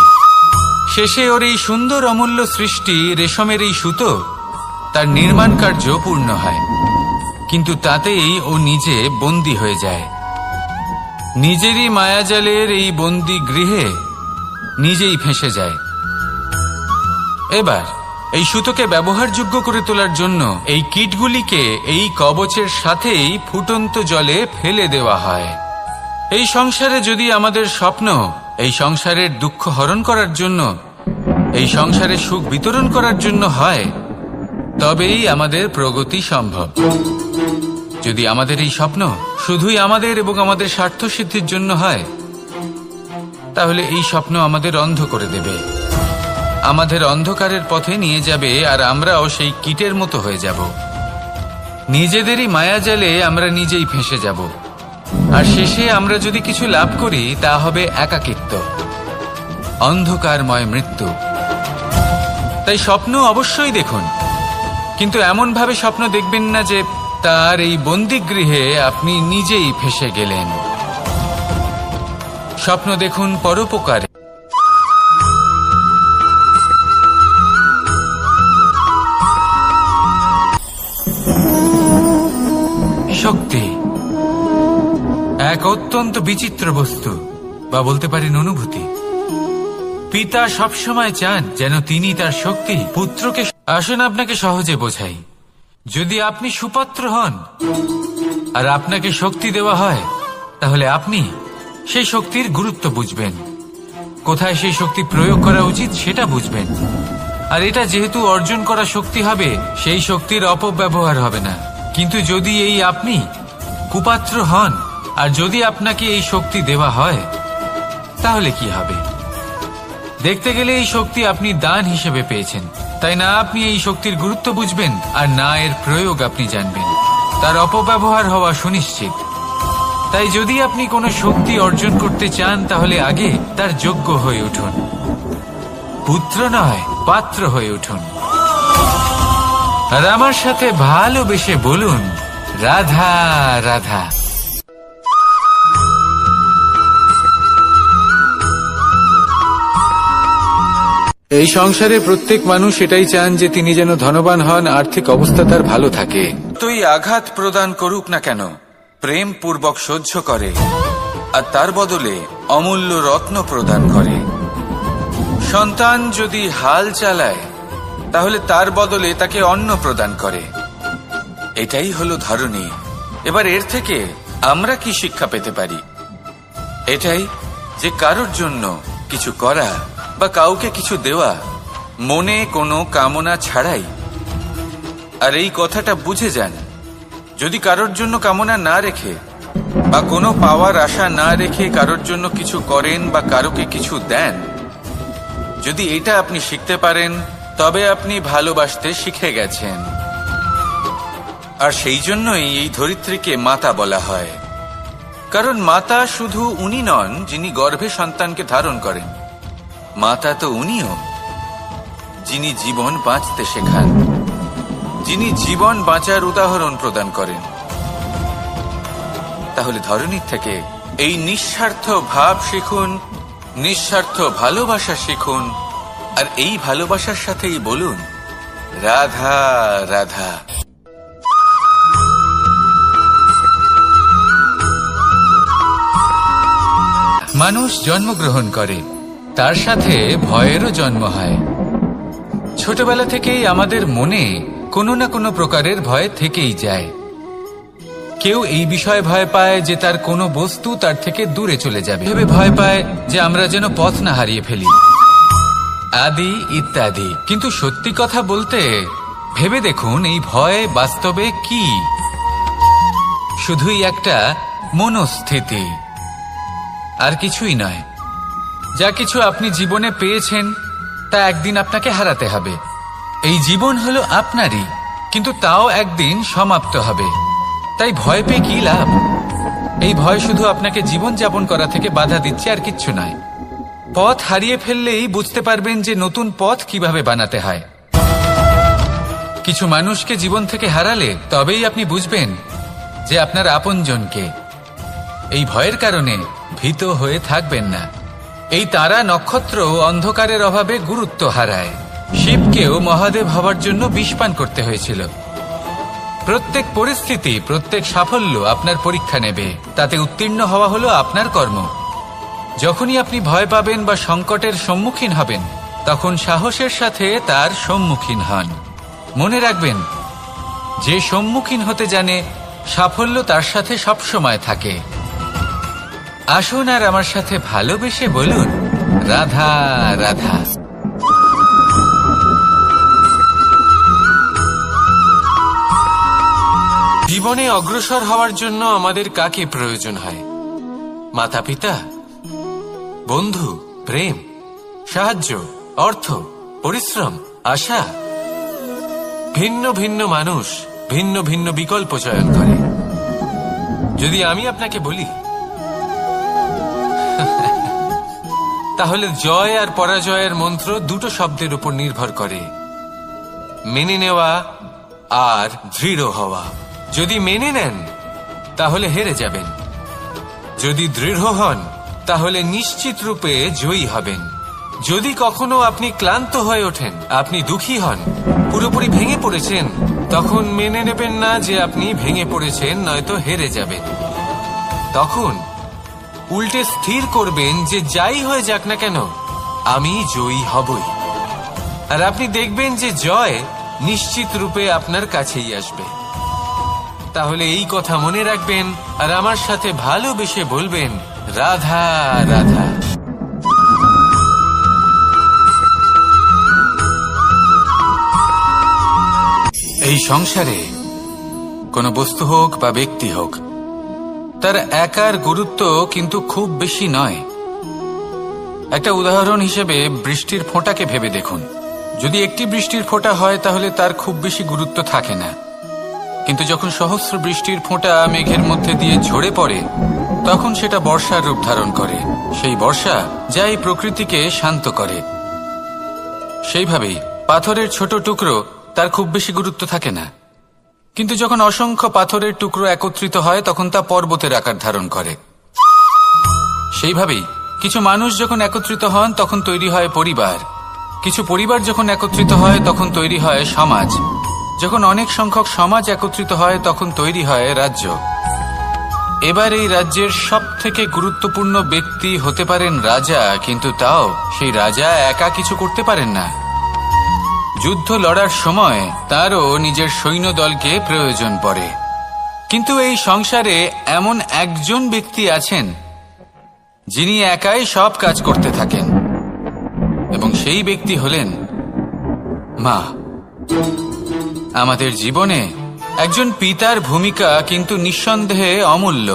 শেষে ওর এই সুন্দর অমূল্য সৃষ্টি রেশমের এই সুতো, তার নির্মাণ কার্য পূর্ণ হয়, কিন্তু তাতেই ও নিজে বন্দী হয়ে যায়। নিজেরই মায়াজালের এই বন্দী গৃহে নিজেই ফেঁসে যায়। এবার এই সুতোকে ব্যবহারযোগ্য করে তোলার জন্য এই কীটগুলিকে এই কবচের সাথেই ফুটন্ত জলে ফেলে দেওয়া হয়। এই সংসারে যদি আমাদের স্বপ্ন এই সংসারের দুঃখ হরণ করার জন্য, এই সংসারে সুখ বিতরণ করার জন্য হয়, তবেই আমাদের প্রগতি সম্ভব। যদি আমাদের এই স্বপ্ন শুধুই আমাদের এবং আমাদের স্বার্থ সিদ্ধির জন্য হয়, তাহলে এই স্বপ্ন আমাদের অন্ধ করে দেবে, আমাদের অন্ধকারের পথে নিয়ে যাবে, আর আমরাও সেই কীটের মতো হয়ে যাব। নিজেদেরই মায়াজালে আমরা নিজেই ফেঁসে যাব, আর শেষে আমরা যদি কিছু লাভ করি তা হবে একাকিত্ব, অন্ধকারময় মৃত্যু। তাই স্বপ্ন অবশ্যই দেখুন, কিন্তু এমন ভাবে স্বপ্ন দেখবেন না যে তার এই বন্দিগৃহে আপনি নিজেই ফেঁসে গেলেন। স্বপ্ন দেখুন পরোপকারে। শক্তি এক অত্যন্ত বিচিত্র বস্তু, বা বলতে পারেন অনুভূতি। পিতা সবসময় চান যেন তিনি তার শক্তি পুত্রকে। আসুন আপনাকে সহজে বোঝাই। যদি আপনি সুপাত্র হন আর আপনাকে শক্তি দেওয়া হয়, তাহলে আপনি সেই শক্তির গুরুত্ব বুঝবেন, কোথায় সেই শক্তি প্রয়োগ করা উচিত সেটা বুঝবেন। আর এটা যেহেতু অর্জন করা শক্তি হবে, সেই শক্তির অপব্যবহার হবে না। কিন্তু যদি এই আপনি কুপাত্র হন আর যদি আপনাকে এই শক্তি দেওয়া হয়, তাহলে কি হবে? দেখতে গেলে এই শক্তি আপনি দান হিসেবে পেয়েছেন, তাই না আপনি এই শক্তির গুরুত্ব বুঝবেন আর না এর প্রয়োগ আপনি জানবেন। তার অপব্যবহার হওয়া সুনিশ্চিত। তাই যদি আপনি কোনো শক্তি অর্জন করতে চান, তাহলে আগে তার যোগ্য হয়ে উঠুন, পুত্র নয় পাত্র হয়ে উঠুন। আর আমার সাথে ভালোবেসে বলুন, রাধা রাধা। এই সংসারে প্রত্যেক মানুষ এটাই চান যে তিনি যেন ধনবান হন, আর্থিক অবস্থা তার ভালো থাকে। তুই আঘাত প্রদান করুক না কেন, প্রেম পূর্বক সহ্য করে, আর তার বদলে অমূল্য রত্ন প্রদান করে। সন্তান যদি হাল চালায়, তাহলে তার বদলে তাকে অন্ন প্রদান করে। এটাই হলো ধরনী। এবার এর থেকে আমরা কি শিক্ষা পেতে পারি? এটাই যে কারোর জন্য কিছু করা বা কাউকে কিছু দেওয়া মনে কোনো কামনা ছাড়াই। আর এই কথাটা বুঝে যান, যদি কারোর জন্য কামনা না রেখে বা কোনো পাওয়ার আশা না রেখে কারোর জন্য কিছু করেন বা কারোকে কিছু দেন, যদি এটা আপনি শিখতে পারেন, তবে আপনি ভালোবাসতে শিখে গেছেন। আর সেই জন্যই এই ধরিত্রীকে মাতা বলা হয়, কারণ মাতা শুধু উনি নন যিনি গর্ভে সন্তানকে ধারণ করেন, মাতা তো উনিও যিনি জীবন বাঁচতে শেখান, যিনি জীবন বাঁচার উদাহরণ প্রদান করেন। তাহলে ধরনীর থেকে এই নিঃস্বার্থ ভাব শিখুন, নিঃস্বার্থ ভালোবাসা শিখুন, আর এই ভালোবাসার সাথেই বলুন, রাধা রাধা। মানুষ জন্মগ্রহণ করে, তার সাথে ভয়েরও জন্ম হয়। ছোটবেলা থেকেই আমাদের মনে কোনো না কোনো প্রকারের ভয় থেকেই যায়। কেউ এই বিষয়ে ভয় পায় যে তার কোনো বস্তু তার থেকে দূরে চলে যাবে, ভেবে ভয় পায় যে আমরা যেন পথ না হারিয়ে ফেলি, আদি ইত্যাদি। কিন্তু সত্যি কথা বলতে ভেবে দেখুন, এই ভয় বাস্তবে কি? শুধুই একটা মনস্থিতি, আর কিছুই নয়। যা কিছু আপনি জীবনে পেয়েছেন তা একদিন আপনাকে হারাতে হবে। এই জীবন হলো আপনারই, কিন্তু তাও একদিন সমাপ্ত হবে। তাই ভয় পেয়ে কি লাভ? এই ভয় শুধু আপনাকে জীবন যাপন করা থেকে বাধা দিচ্ছে, আর কিচ্ছু নয়। পথ হারিয়ে ফেললেই বুঝতে পারবেন যে নতুন পথ কিভাবে বানাতে হয়। কিছু মানুষকে জীবন থেকে হারালে তবেই আপনি বুঝবেন যে আপনার আপনজনকে। এই ভয়ের কারণে ভীত হয়ে থাকবেন না। এই তারা নক্ষত্র অন্ধকারের অভাবে গুরুত্ব হারায়। শিবকেও মহাদেব হওয়ার জন্য বিষপান করতে হয়েছিল। প্রত্যেক পরিস্থিতি, প্রত্যেক সাফল্য আপনার পরীক্ষা নেবে, তাতে উত্তীর্ণ হওয়া হলো আপনার কর্ম। যখনই আপনি ভয় পাবেন বা সংকটের সম্মুখীন হবেন, তখন সাহসের সাথে তার সম্মুখীন হন। মনে রাখবেন, যে সম্মুখীন হতে জানে সাফল্য তার সাথে সবসময় থাকে। আসুন আর আমার সাথে ভালোবেসে বলুন, রাধা রাধা। জীবনে অগ্রসর হওয়ার জন্য আমাদের কাকে প্রয়োজন হয়? মাতা পিতা, বন্ধু, প্রেম, সাহায্য, অর্থ, পরিশ্রম, আশা। ভিন্ন ভিন্ন মানুষ ভিন্ন ভিন্ন বিকল্প চয়ন করে। যদি আমি আপনাকে বলি, তাহলে জয় আর পরাজয়ের মন্ত্র দুটো শব্দের উপর নির্ভর করে, মেনে নেওয়া আর দৃঢ় হওয়া। যদি মেনে নেন তাহলে হেরে যাবেন, যদি দৃঢ় হন তাহলে নিশ্চিত রূপে জয়ী হবেন। যদি কখনো আপনি ক্লান্ত হয়ে ওঠেন, আপনি দুঃখী হন, পুরোপুরি ভেঙে পড়েছেন, তখন মেনে নেবেন না যে আপনি ভেঙে পড়েছেন, নয়তো হেরে যাবেন। তখন উল্টে স্থির করবেন যে যাই হয়ে যাক না কেন, আমি জয়ী হবই। আর আপনি দেখবেন যে জয় নিশ্চিত রূপে আপনার কাছেই আসবে। তাহলে এই কথা মনে রাখবেন আর আমার সাথে ভালোবেসে বলবেন, রাধা রাধা। এই সংসারে কোনো বস্তু হোক বা ব্যক্তি হোক, তার একার গুরুত্ব কিন্তু খুব বেশি নয়। একটা উদাহরণ হিসেবে বৃষ্টির ফোঁটাকে ভেবে দেখুন। যদি একটি বৃষ্টির ফোঁটা হয় তাহলে তার খুব বেশি গুরুত্ব থাকে না, কিন্তু যখন সহস্র বৃষ্টির ফোঁটা মেঘের মধ্যে দিয়ে ঝরে পড়ে, তখন সেটা বর্ষার রূপ ধারণ করে। সেই বর্ষা যা এই প্রকৃতিকে শান্ত করে। সেইভাবেই পাথরের ছোট টুকরো, তার খুব বেশি গুরুত্ব থাকে না, কিন্তু যখন অসংখ্য পাথরের টুকরো একত্রিত হয় তখন তা পর্বতের আকার ধারণ করে। সেইভাবেই কিছু মানুষ যখন একত্রিত হন তখন তৈরি হয় পরিবার, কিছু পরিবার যখন একত্রিত হয় তখন তৈরি হয় সমাজ, যখন অনেক সংখ্যক সমাজ একত্রিত হয় তখন তৈরি হয় রাজ্য। এবার এই রাজ্যের সবথেকে গুরুত্বপূর্ণ ব্যক্তি হতে পারেন রাজা, কিন্তু তাও সেই রাজা একা কিছু করতে পারেন না। যুদ্ধ লড়ার সময় তারও নিজের সৈন্যদলকে প্রয়োজন পড়ে। কিন্তু এই সংসারে এমন একজন ব্যক্তি আছেন যিনি একাই সব কাজ করতে থাকেন, এবং সেই ব্যক্তি হলেন মা। আমাদের জীবনে একজন পিতার ভূমিকা কিন্তু নিঃসন্দেহে অমূল্য,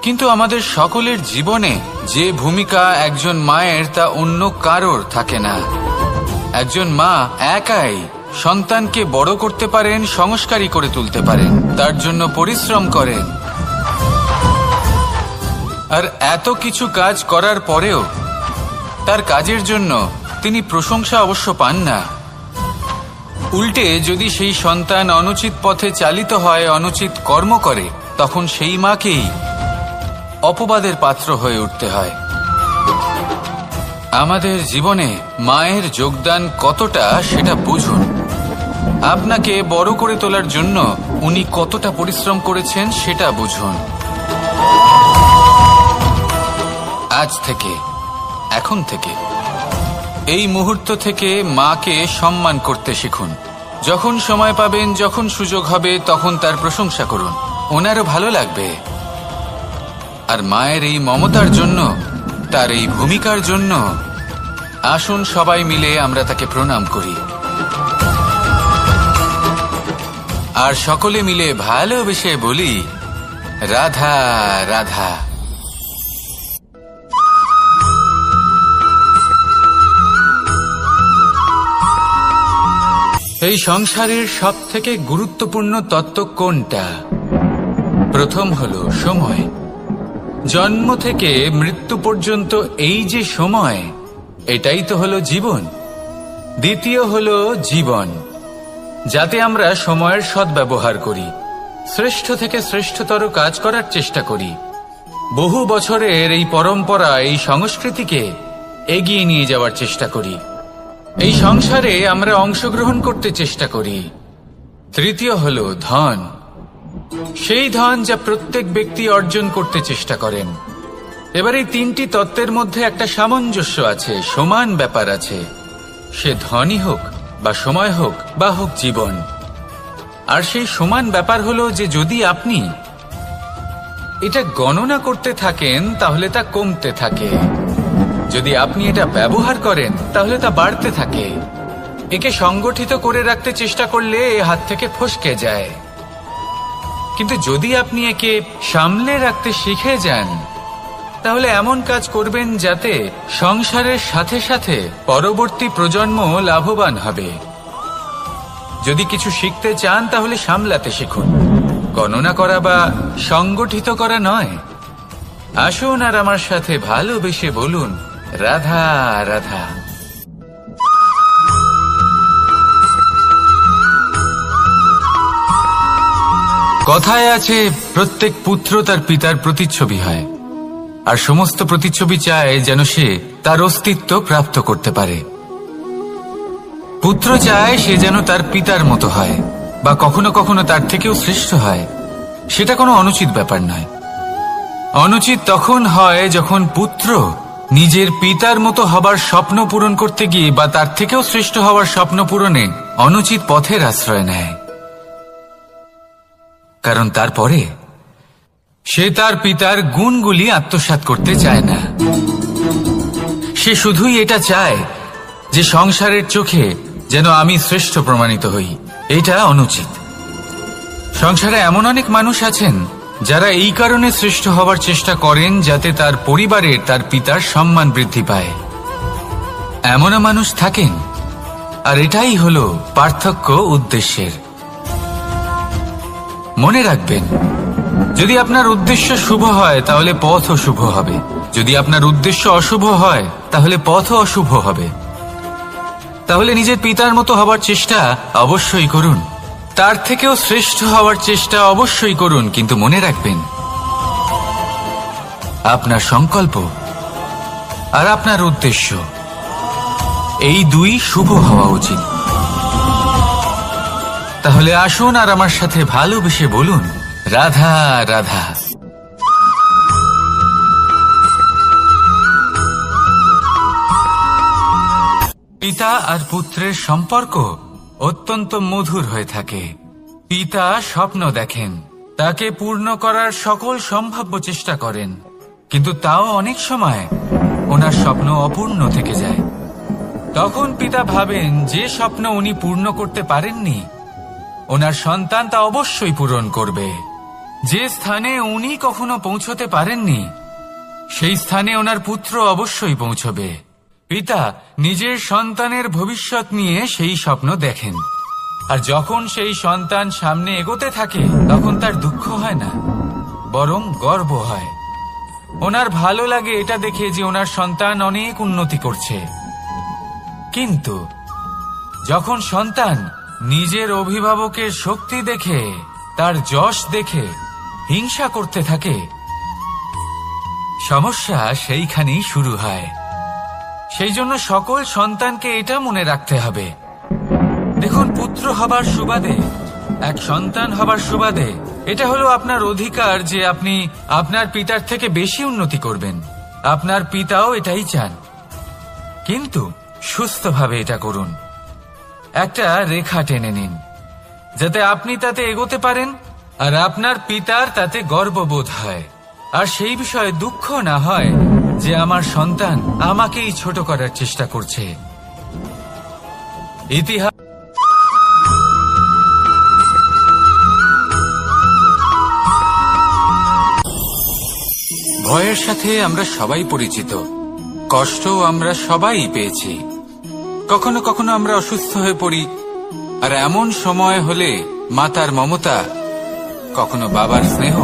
কিন্তু আমাদের সকলের জীবনে যে ভূমিকা একজন মায়ের তা অন্য কারোর থাকে না। একজন মা একাই সন্তানকে বড় করতে পারেন, সংস্কারী করে তুলতে পারেন, তার জন্য পরিশ্রম করেন। আর এত কিছু কাজ করার পরেও তার কাজের জন্য তিনি প্রশংসা অবশ্য পান না। উল্টে যদি সেই সন্তান অনুচিত পথে চালিত হয়, অনুচিত কর্ম করে, তখন সেই মাকেই অপবাদের পাত্র হয়ে উঠতে হয়। আমাদের জীবনে মায়ের যোগদান কতটা সেটা বুঝুন। আপনাকে বড় করে তোলার জন্য উনি কতটা পরিশ্রম করেছেন সেটা বুঝুন। আজ থেকে, এখন থেকে, এই মুহূর্ত থেকে মাকে সম্মান করতে শিখুন। যখন সময় পাবেন, যখন সুযোগ হবে, তখন তার প্রশংসা করুন। ওনারও ভালো লাগবে। আর মায়ের এই মমতার জন্য, তার এই ভূমিকার জন্য আসুন সবাই মিলে আমরা তাকে প্রণাম করি, আর সকলে মিলে ভালোবেসে বলি, রাধা রাধা। এই সংসারের সব থেকে গুরুত্বপূর্ণ তত্ত্ব কোনটা? প্রথম হলো সময়। জন্ম থেকে মৃত্যু পর্যন্ত এই যে সময়, এটাই তো হলো জীবন। দ্বিতীয় হলো জীবন, যাতে আমরা সময়ের সদ্ব্যবহার করি, শ্রেষ্ঠ থেকে শ্রেষ্ঠতর কাজ করার চেষ্টা করি। বহু বছরের এই পরম্পরা, এই সংস্কৃতিকে এগিয়ে নিয়ে যাওয়ার চেষ্টা করি। এই সংসারে আমরা অংশগ্রহণ করতে চেষ্টা করি। তৃতীয় হলো ধন, সেই ধন যা প্রত্যেক ব্যক্তি অর্জন করতে চেষ্টা করেন। এবার এই তিনটি তত্ত্বের মধ্যে একটা সামঞ্জস্য আছে, সমান ব্যাপার আছে। সে ধনই হোক বা সময় হোক বা হোক জীবন। আর সেই সমান ব্যাপার হলো যে যদি আপনি এটা গণনা করতে থাকেন তাহলে তা কমতে থাকে, যদি আপনি এটা ব্যবহার করেন তাহলে তা বাড়তে থাকে। একে সংগঠিত করে রাখতে চেষ্টা করলে এ হাত থেকে ফসকে যায়, কিন্তু যদি আপনি একে সামলে রাখতে শিখে যান তাহলে এমন কাজ করবেন যাতে সংসারের সাথে সাথে পরবর্তী প্রজন্ম লাভবান হবে। যদি কিছু শিখতে চান তাহলে সামলাতে শিখুন, গণনা করা বা সংগঠিত করা নয়। আসুন আর আমার সাথে ভালোবেসে বলুন, রাধা রাধা। কথায় আছে, প্রত্যেক পুত্র তার পিতার প্রতিচ্ছবি হয়, আর সমস্ত প্রতিচ্ছবি চায় যেন সে তার অস্তিত্ব প্রাপ্ত করতে পারে। পুত্র চায় সে যেন তার পিতার মতো হয়, বা কখনো কখনো তার থেকেও শ্রেষ্ঠ হয়। সেটা কোনো অনুচিত ব্যাপার নয়। অনুচিত তখন হয় যখন পুত্র নিজের পিতার মতো হবার স্বপ্ন পূরণ করতে গিয়ে বা তার থেকেও শ্রেষ্ঠ হওয়ার স্বপ্ন পূরণে অনুচিত পথের আশ্রয় নেয়। কারণ তারপরে সে তার পিতার গুণগুলি আত্মসাৎ করতে চায় না। সে শুধুই এটা চায় যে সংসারের চোখে যেন আমি শ্রেষ্ঠ প্রমাণিত হই। এটা অনুচিত। সংসারে এমন অনেক মানুষ আছেন যারা এই কারণে শ্রেষ্ঠ হবার চেষ্টা করেন যাতে তার পরিবারের, তার পিতার সম্মান বৃদ্ধি পায়। এমনও মানুষ থাকেন, আর এটাই হলো পার্থক্য উদ্দেশ্যের। মনে রাখবেন, যদি আপনার উদ্দেশ্য শুভ হয় তাহলে পথও শুভ হবে, যদি আপনার উদ্দেশ্য অশুভ হয় তাহলে পথও অশুভ হবে। তাহলে নিজের পিতার মতো হবার চেষ্টা অবশ্যই করুন, তার থেকেও শ্রেষ্ঠ হওয়ার চেষ্টা অবশ্যই করুন, কিন্তু মনে রাখবেন আপনার সংকল্প আর আপনার উদ্দেশ্য এই দুই শুভ হওয়া উচিত। তাহলে আসুন আর আমার সাথে ভালোবেসে বলুন, রাধা রাধা। পিতা আর পুত্রের সম্পর্ক অত্যন্ত মধুর হয়ে থাকে। পিতা স্বপ্ন দেখেন, তাকে পূর্ণ করার সকল সম্ভাব্য চেষ্টা করেন, কিন্তু তাও অনেক সময় ওনার স্বপ্ন অপূর্ণ থেকে যায়। তখন পিতা ভাবেন যে স্বপ্ন উনি পূর্ণ করতে পারেননি, ওনার সন্তান তা অবশ্যই পূরণ করবে। যে স্থানে উনি কখনো পৌঁছতে পারেননি, সেই স্থানে ওনার পুত্র অবশ্যই পৌঁছবে। পিতা নিজের সন্তানের ভবিষ্যৎ নিয়ে সেই স্বপ্ন দেখেন, আর যখন সেই সন্তান সামনে এগোতে থাকে তখন তার দুঃখ হয় না, বরং গর্ব হয়। ওনার ভালো লাগে এটা দেখে যে ওনার সন্তান অনেক উন্নতি করছে। কিন্তু যখন সন্তান নিজের অভিভাবকের শক্তি দেখে, তার যশ দেখে হিংসা করতে থাকে, সমস্যা সেইখানেই শুরু হয়। সেই জন্য সকল সন্তানকে এটা মনে রাখতে হবে, দেখুন, পুত্র হবার সুবাদে, এক সন্তান হবার সুবাদে এটা হলো আপনার অধিকার যে আপনি আপনার পিতার থেকে বেশি উন্নতি করবেন। আপনার পিতাও এটাই চান, কিন্তু সুস্থভাবে এটা করুন। একটা রেখা টেনে নিন যাতে আপনি তাতে এগোতে পারেন আর আপনার পিতার তাতে গর্ববোধ হয়, আর সেই বিষয়ে দুঃখ না হয় যে আমার সন্তান আমাকেই ছোট করার চেষ্টা করছে। ইতিহাস ভয়ের সাথে আমরা সবাই পরিচিত, কষ্টও আমরা সবাই পেয়েছি। কখনো কখনো আমরা অসুস্থ হয়ে পড়ি, আর এমন সময় হলে মাতার মমতা, কখনো বাবার স্নেহ,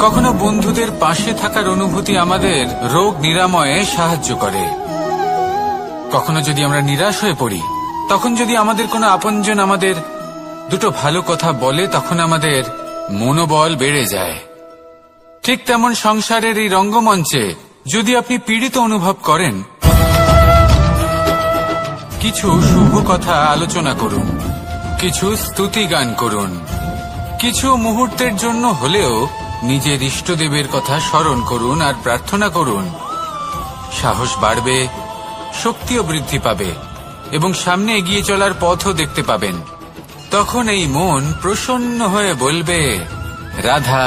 কখনো বন্ধুদের পাশে থাকার অনুভূতি আমাদের রোগ নিরাময়ে সাহায্য করে। কখনো যদি আমরা নিরাশ হয়ে পড়ি, তখন যদি আমাদের কোনো আপনজন আমাদের দুটো ভালো কথা বলে, তখন আমাদের মনোবল বেড়ে যায়। ঠিক তেমন সংসারের এই রঙ্গমঞ্চে যদি আপনি পীড়িত অনুভব করেন, কিছু শুভ কথা আলোচনা করুন, কিছু স্তুতি গান করুন, কিছু মুহূর্তের জন্য হলেও নিজের ইষ্টদেবের কথা স্মরণ করুন আর প্রার্থনা করুন। সাহস বাড়বে, শক্তিও বৃদ্ধি পাবে এবং সামনে এগিয়ে চলার পথও দেখতে পাবেন। তখন এই মন প্রসন্ন হয়ে বলবে, রাধা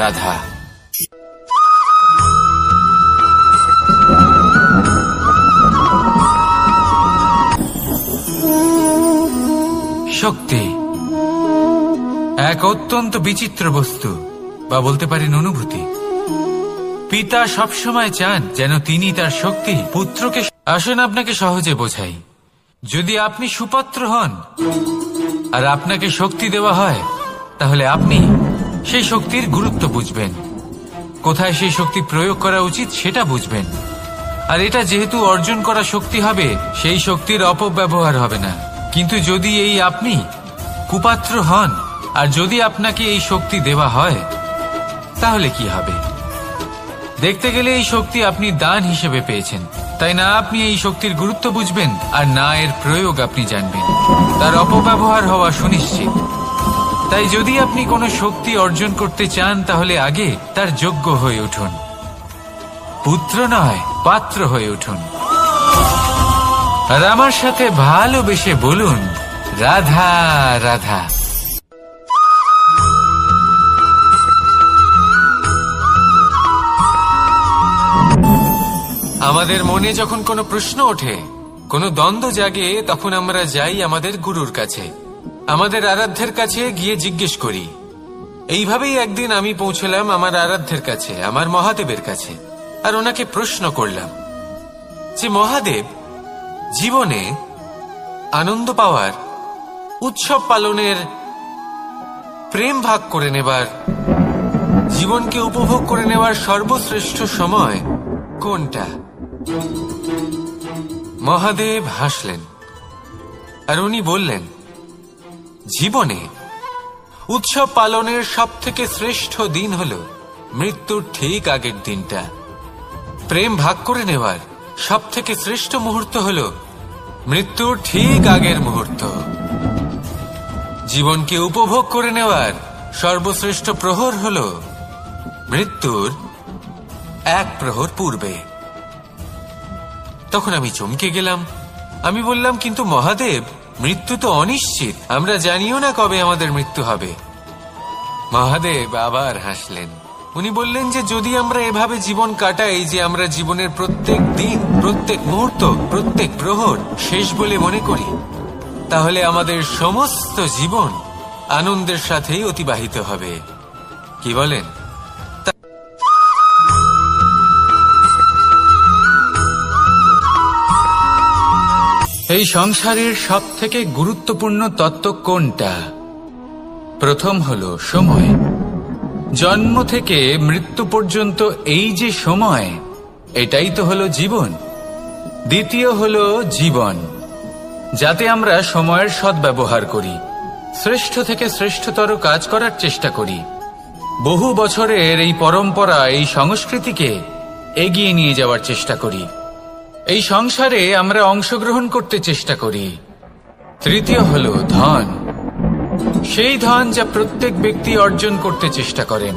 রাধা। শক্তি এক অত্যন্ত বিচিত্র বস্তু, বা বলতে পারেন অনুভূতি। পিতা সবসময় চান যেন তিনি তার শক্তি পুত্রকে। আসুন আপনাকে সহজে বোঝাই। যদি আপনি সুপাত্র হন আর আপনাকে শক্তি দেওয়া হয়, তাহলে আপনি সেই শক্তির গুরুত্ব বুঝবেন, কোথায় সেই শক্তি প্রয়োগ করা উচিত সেটা বুঝবেন। আর এটা যেহেতু অর্জন করা শক্তি হবে, সেই শক্তির অপব্যবহার হবে না। কিন্তু যদি এই আপনি কুপাত্র হন আর যদি আপনাকে এই শক্তি দেওয়া হয়, তাহলে কি হবে? দেখতে গেলে এই শক্তি আপনি দান হিসেবে পেয়েছেন, তাই না আপনি এই শক্তির গুরুত্ব বুঝবেন আর না এর প্রয়োগ আপনি জানবেন। তার অপব্যবহার হওয়া সুনিশ্চিত। তাই যদি আপনি কোনো শক্তি অর্জন করতে চান, তাহলে আগে তার যোগ্য হয়ে উঠুন। পুত্র নয়, পাত্র হয়ে উঠুন। আর আমার সাথে ভালোবেসে বলুন, রাধা রাধা। আমাদের মনে যখন কোনো প্রশ্ন ওঠে, কোনো দ্বন্দ্ব জাগে, তখন আমরা যাই আমাদের গুরুর কাছে, আমাদের আরাধ্যের কাছে গিয়ে জিজ্ঞেস করি। এইভাবেই একদিন আমি পৌঁছলাম আমার আরাধ্যের কাছে, আমার মহাদেবের কাছে, আর ওনাকে প্রশ্ন করলাম যে মহাদেব, জীবনে আনন্দ পাওয়ার, উৎসব পালনের, প্রেম ভাগ করে নেবার, জীবনকে উপভোগ করে নেওয়ার সর্বশ্রেষ্ঠ সময় কোনটা? মহাদেব হাসলেন আর উনি বললেন, জীবনে উৎসব পালনের সবথেকে শ্রেষ্ঠ দিন হল মৃত্যুর ঠিক আগের দিনটা। প্রেম ভাগ করে নেওয়ার সবথেকে শ্রেষ্ঠ মুহূর্ত হল মৃত্যুর ঠিক আগের মুহূর্ত। জীবনকে উপভোগ করে নেওয়ার সর্বশ্রেষ্ঠ প্রহর হল মৃত্যুর এক প্রহর পূর্বে। তখন আমি চমকে গেলাম। আমি বললাম, কিন্তু মহাদেব, মৃত্যু তো অনিশ্চিত, আমরা জানিও না কবে আমাদের মৃত্যু হবে। মহাদেব আবার হাসলেন। উনি বললেন যে যদি আমরা এভাবে জীবন কাটাই যে আমরা জীবনের প্রত্যেক দিন, প্রত্যেক মুহূর্ত, প্রত্যেক প্রহর শেষ বলে মনে করি, তাহলে আমাদের সমস্ত জীবন আনন্দের সাথেই অতিবাহিত হবে। কি বলেন? এই সংসারের সবথেকে গুরুত্বপূর্ণ তত্ত্ব কোনটা? প্রথম হলো সময়। জন্ম থেকে মৃত্যু পর্যন্ত এই যে সময়, এটাই তো হলো জীবন। দ্বিতীয় হলো জীবন, যাতে আমরা সময়ের সদ্ব্যবহার করি, শ্রেষ্ঠ থেকে শ্রেষ্ঠতর কাজ করার চেষ্টা করি। বহু বছরের এই পরম্পরা, এই সংস্কৃতিকে এগিয়ে নিয়ে যাওয়ার চেষ্টা করি। এই সংসারে আমরা অংশগ্রহণ করতে চেষ্টা করি। তৃতীয় হলো ধন, সেই ধন যা প্রত্যেক ব্যক্তি অর্জন করতে চেষ্টা করেন।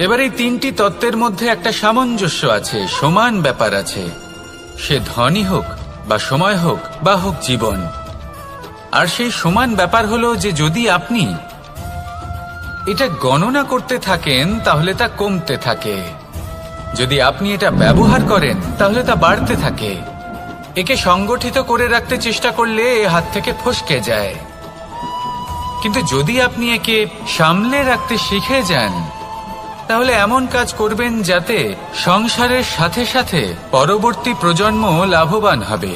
এবার এই তিনটি তত্ত্বের মধ্যে একটা সামঞ্জস্য আছে, সমান ব্যাপার আছে। সে ধনই হোক বা সময় হোক বা হোক জীবন। আর সেই সমান ব্যাপার হলো যে যদি আপনি এটা গণনা করতে থাকেন তাহলে তা কমতে থাকে, যদি আপনি এটা ব্যবহার করেন তাহলে তা বাড়তে থাকে। একে সংগঠিত করে রাখতে চেষ্টা করলে এ হাত থেকে ফসকে যায়, কিন্তু যদি আপনি একে সামলে রাখতে শিখে যান তাহলে এমন কাজ করবেন যাতে সংসারের সাথে সাথে পরবর্তী প্রজন্ম লাভবান হবে।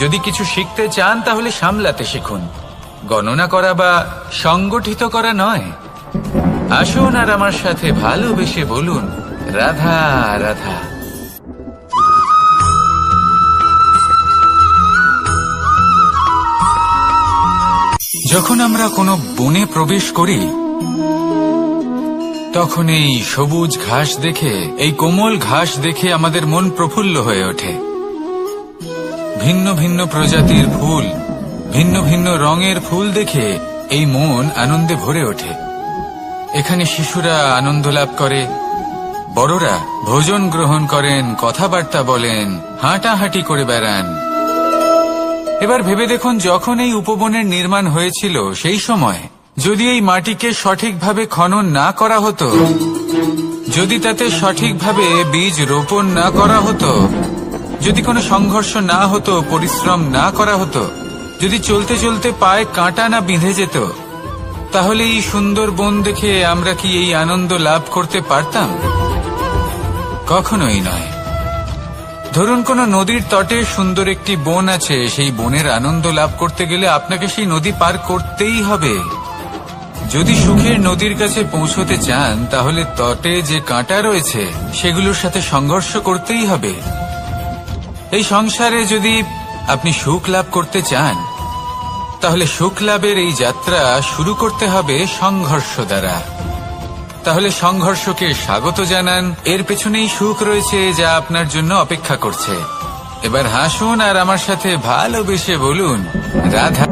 যদি কিছু শিখতে চান তাহলে সামলাতে শিখুন, গণনা করা বা সংগঠিত করা নয়। আসুন আর আমার সাথে ভালোবেসে বলুন, রাধা রাধা। যখন আমরা কোনো বনে প্রবেশ করি তখন এই সবুজ ঘাস দেখে, এই কোমল ঘাস দেখে আমাদের মন প্রফুল্ল হয়ে ওঠে। ভিন্ন ভিন্ন প্রজাতির ফুল, ভিন্ন ভিন্ন রঙের ফুল দেখে এই মন আনন্দে ভরে ওঠে। এখানে শিশুরা আনন্দ লাভ করে, বড়রা ভোজন গ্রহণ করেন, কথাবার্তা বলেন, হাঁটাহাঁটি করে বেড়ান। এবার ভেবে দেখুন, যখন এই উপবনের নির্মাণ হয়েছিল সেই সময় যদি এই মাটিকে সঠিকভাবে খনন না করা হতো, যদি তাতে সঠিকভাবে বীজ রোপণ না করা হতো, যদি কোনো সংঘর্ষ না হতো, পরিশ্রম না করা হতো, যদি চলতে চলতে পায়ে কাঁটা না বিঁধে যেত, তাহলে এই সুন্দর বন দেখে আমরা কি এই আনন্দ লাভ করতে পারতাম? কখনোই নয়। ধরুন কোনো নদীর তটে সুন্দর একটি বন আছে, সেই বনের আনন্দ লাভ করতে গেলে আপনাকে সেই নদী পার করতেই হবে। যদি সুখের নদীর কাছে পৌঁছতে চান তাহলে তটে যে কাঁটা রয়েছে সেগুলোর সাথে সংঘর্ষ করতেই হবে। এই সংসারে যদি আপনি সুখ লাভ করতে চান তাহলে সুখ লাভের এই যাত্রা শুরু করতে হবে সংঘর্ষ দ্বারা। তাহলে সংঘর্ষকে স্বাগত জানান, এর পেছনেই সুখ রয়েছে যা আপনার জন্য অপেক্ষা করছে। এবার হাসুন আর আমার সাথে ভালোবেসে বলুন, রাধা।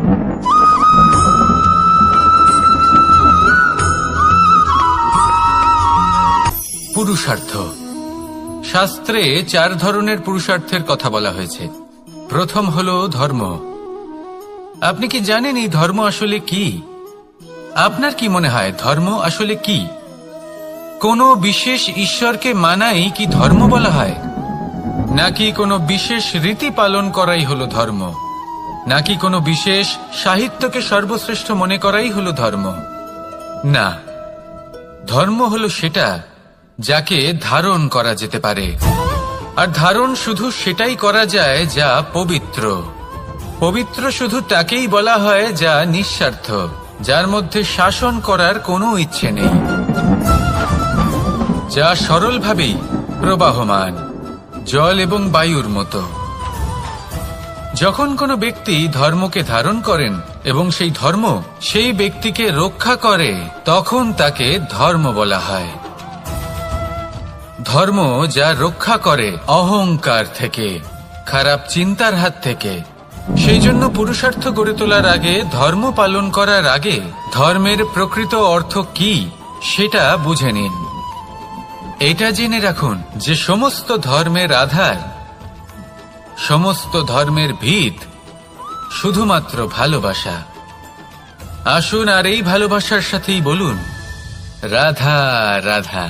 পুরুষার্থ। শাস্ত্রে 4 ধরনের পুরুষার্থের কথা বলা হয়েছে। প্রথম হলো ধর্ম। আপনি কি জানেন এই ধর্ম আসলে কি? আপনার কি মনে হয় ধর্ম আসলে কি? কোনো বিশেষ ঈশ্বরকে মানাই কি ধর্ম বলা হয়? নাকি কোনো বিশেষ রীতি পালন করাই হলো ধর্ম? নাকি কোনো বিশেষ সাহিত্যকে সর্বশ্রেষ্ঠ মনে করাই হলো ধর্ম? না, ধর্ম হলো সেটা যাকে ধারণ করা যেতে পারে। আর ধারণ শুধু সেটাই করা যায় যা পবিত্র। পবিত্র শুধু তাকেই বলা হয় যা নিঃস্বার্থ, যার মধ্যে শাসন করার কোনো ইচ্ছে নেই, যা সরলভাবেই প্রবাহমান, জল এবং বায়ুর মতো। যখন কোনো ব্যক্তি ধর্মকে ধারণ করেন এবং সেই ধর্ম সেই ব্যক্তিকে রক্ষা করে তখন তাকে ধর্ম বলা হয়। ধর্ম যা রক্ষা করে অহংকার থেকে, খারাপ চিন্তার হাত থেকে। সেই জন্য পুরুষার্থ গড়ে তোলার আগে, ধর্ম পালন করার আগে ধর্মের প্রকৃত অর্থ কি সেটা বুঝে নিন। এটা জেনে রাখুন যে সমস্ত ধর্মের আধার, সমস্ত ধর্মের ভিত শুধুমাত্র ভালোবাসা। আসুন আর এই ভালোবাসার সাথেই বলুন, রাধা রাধা।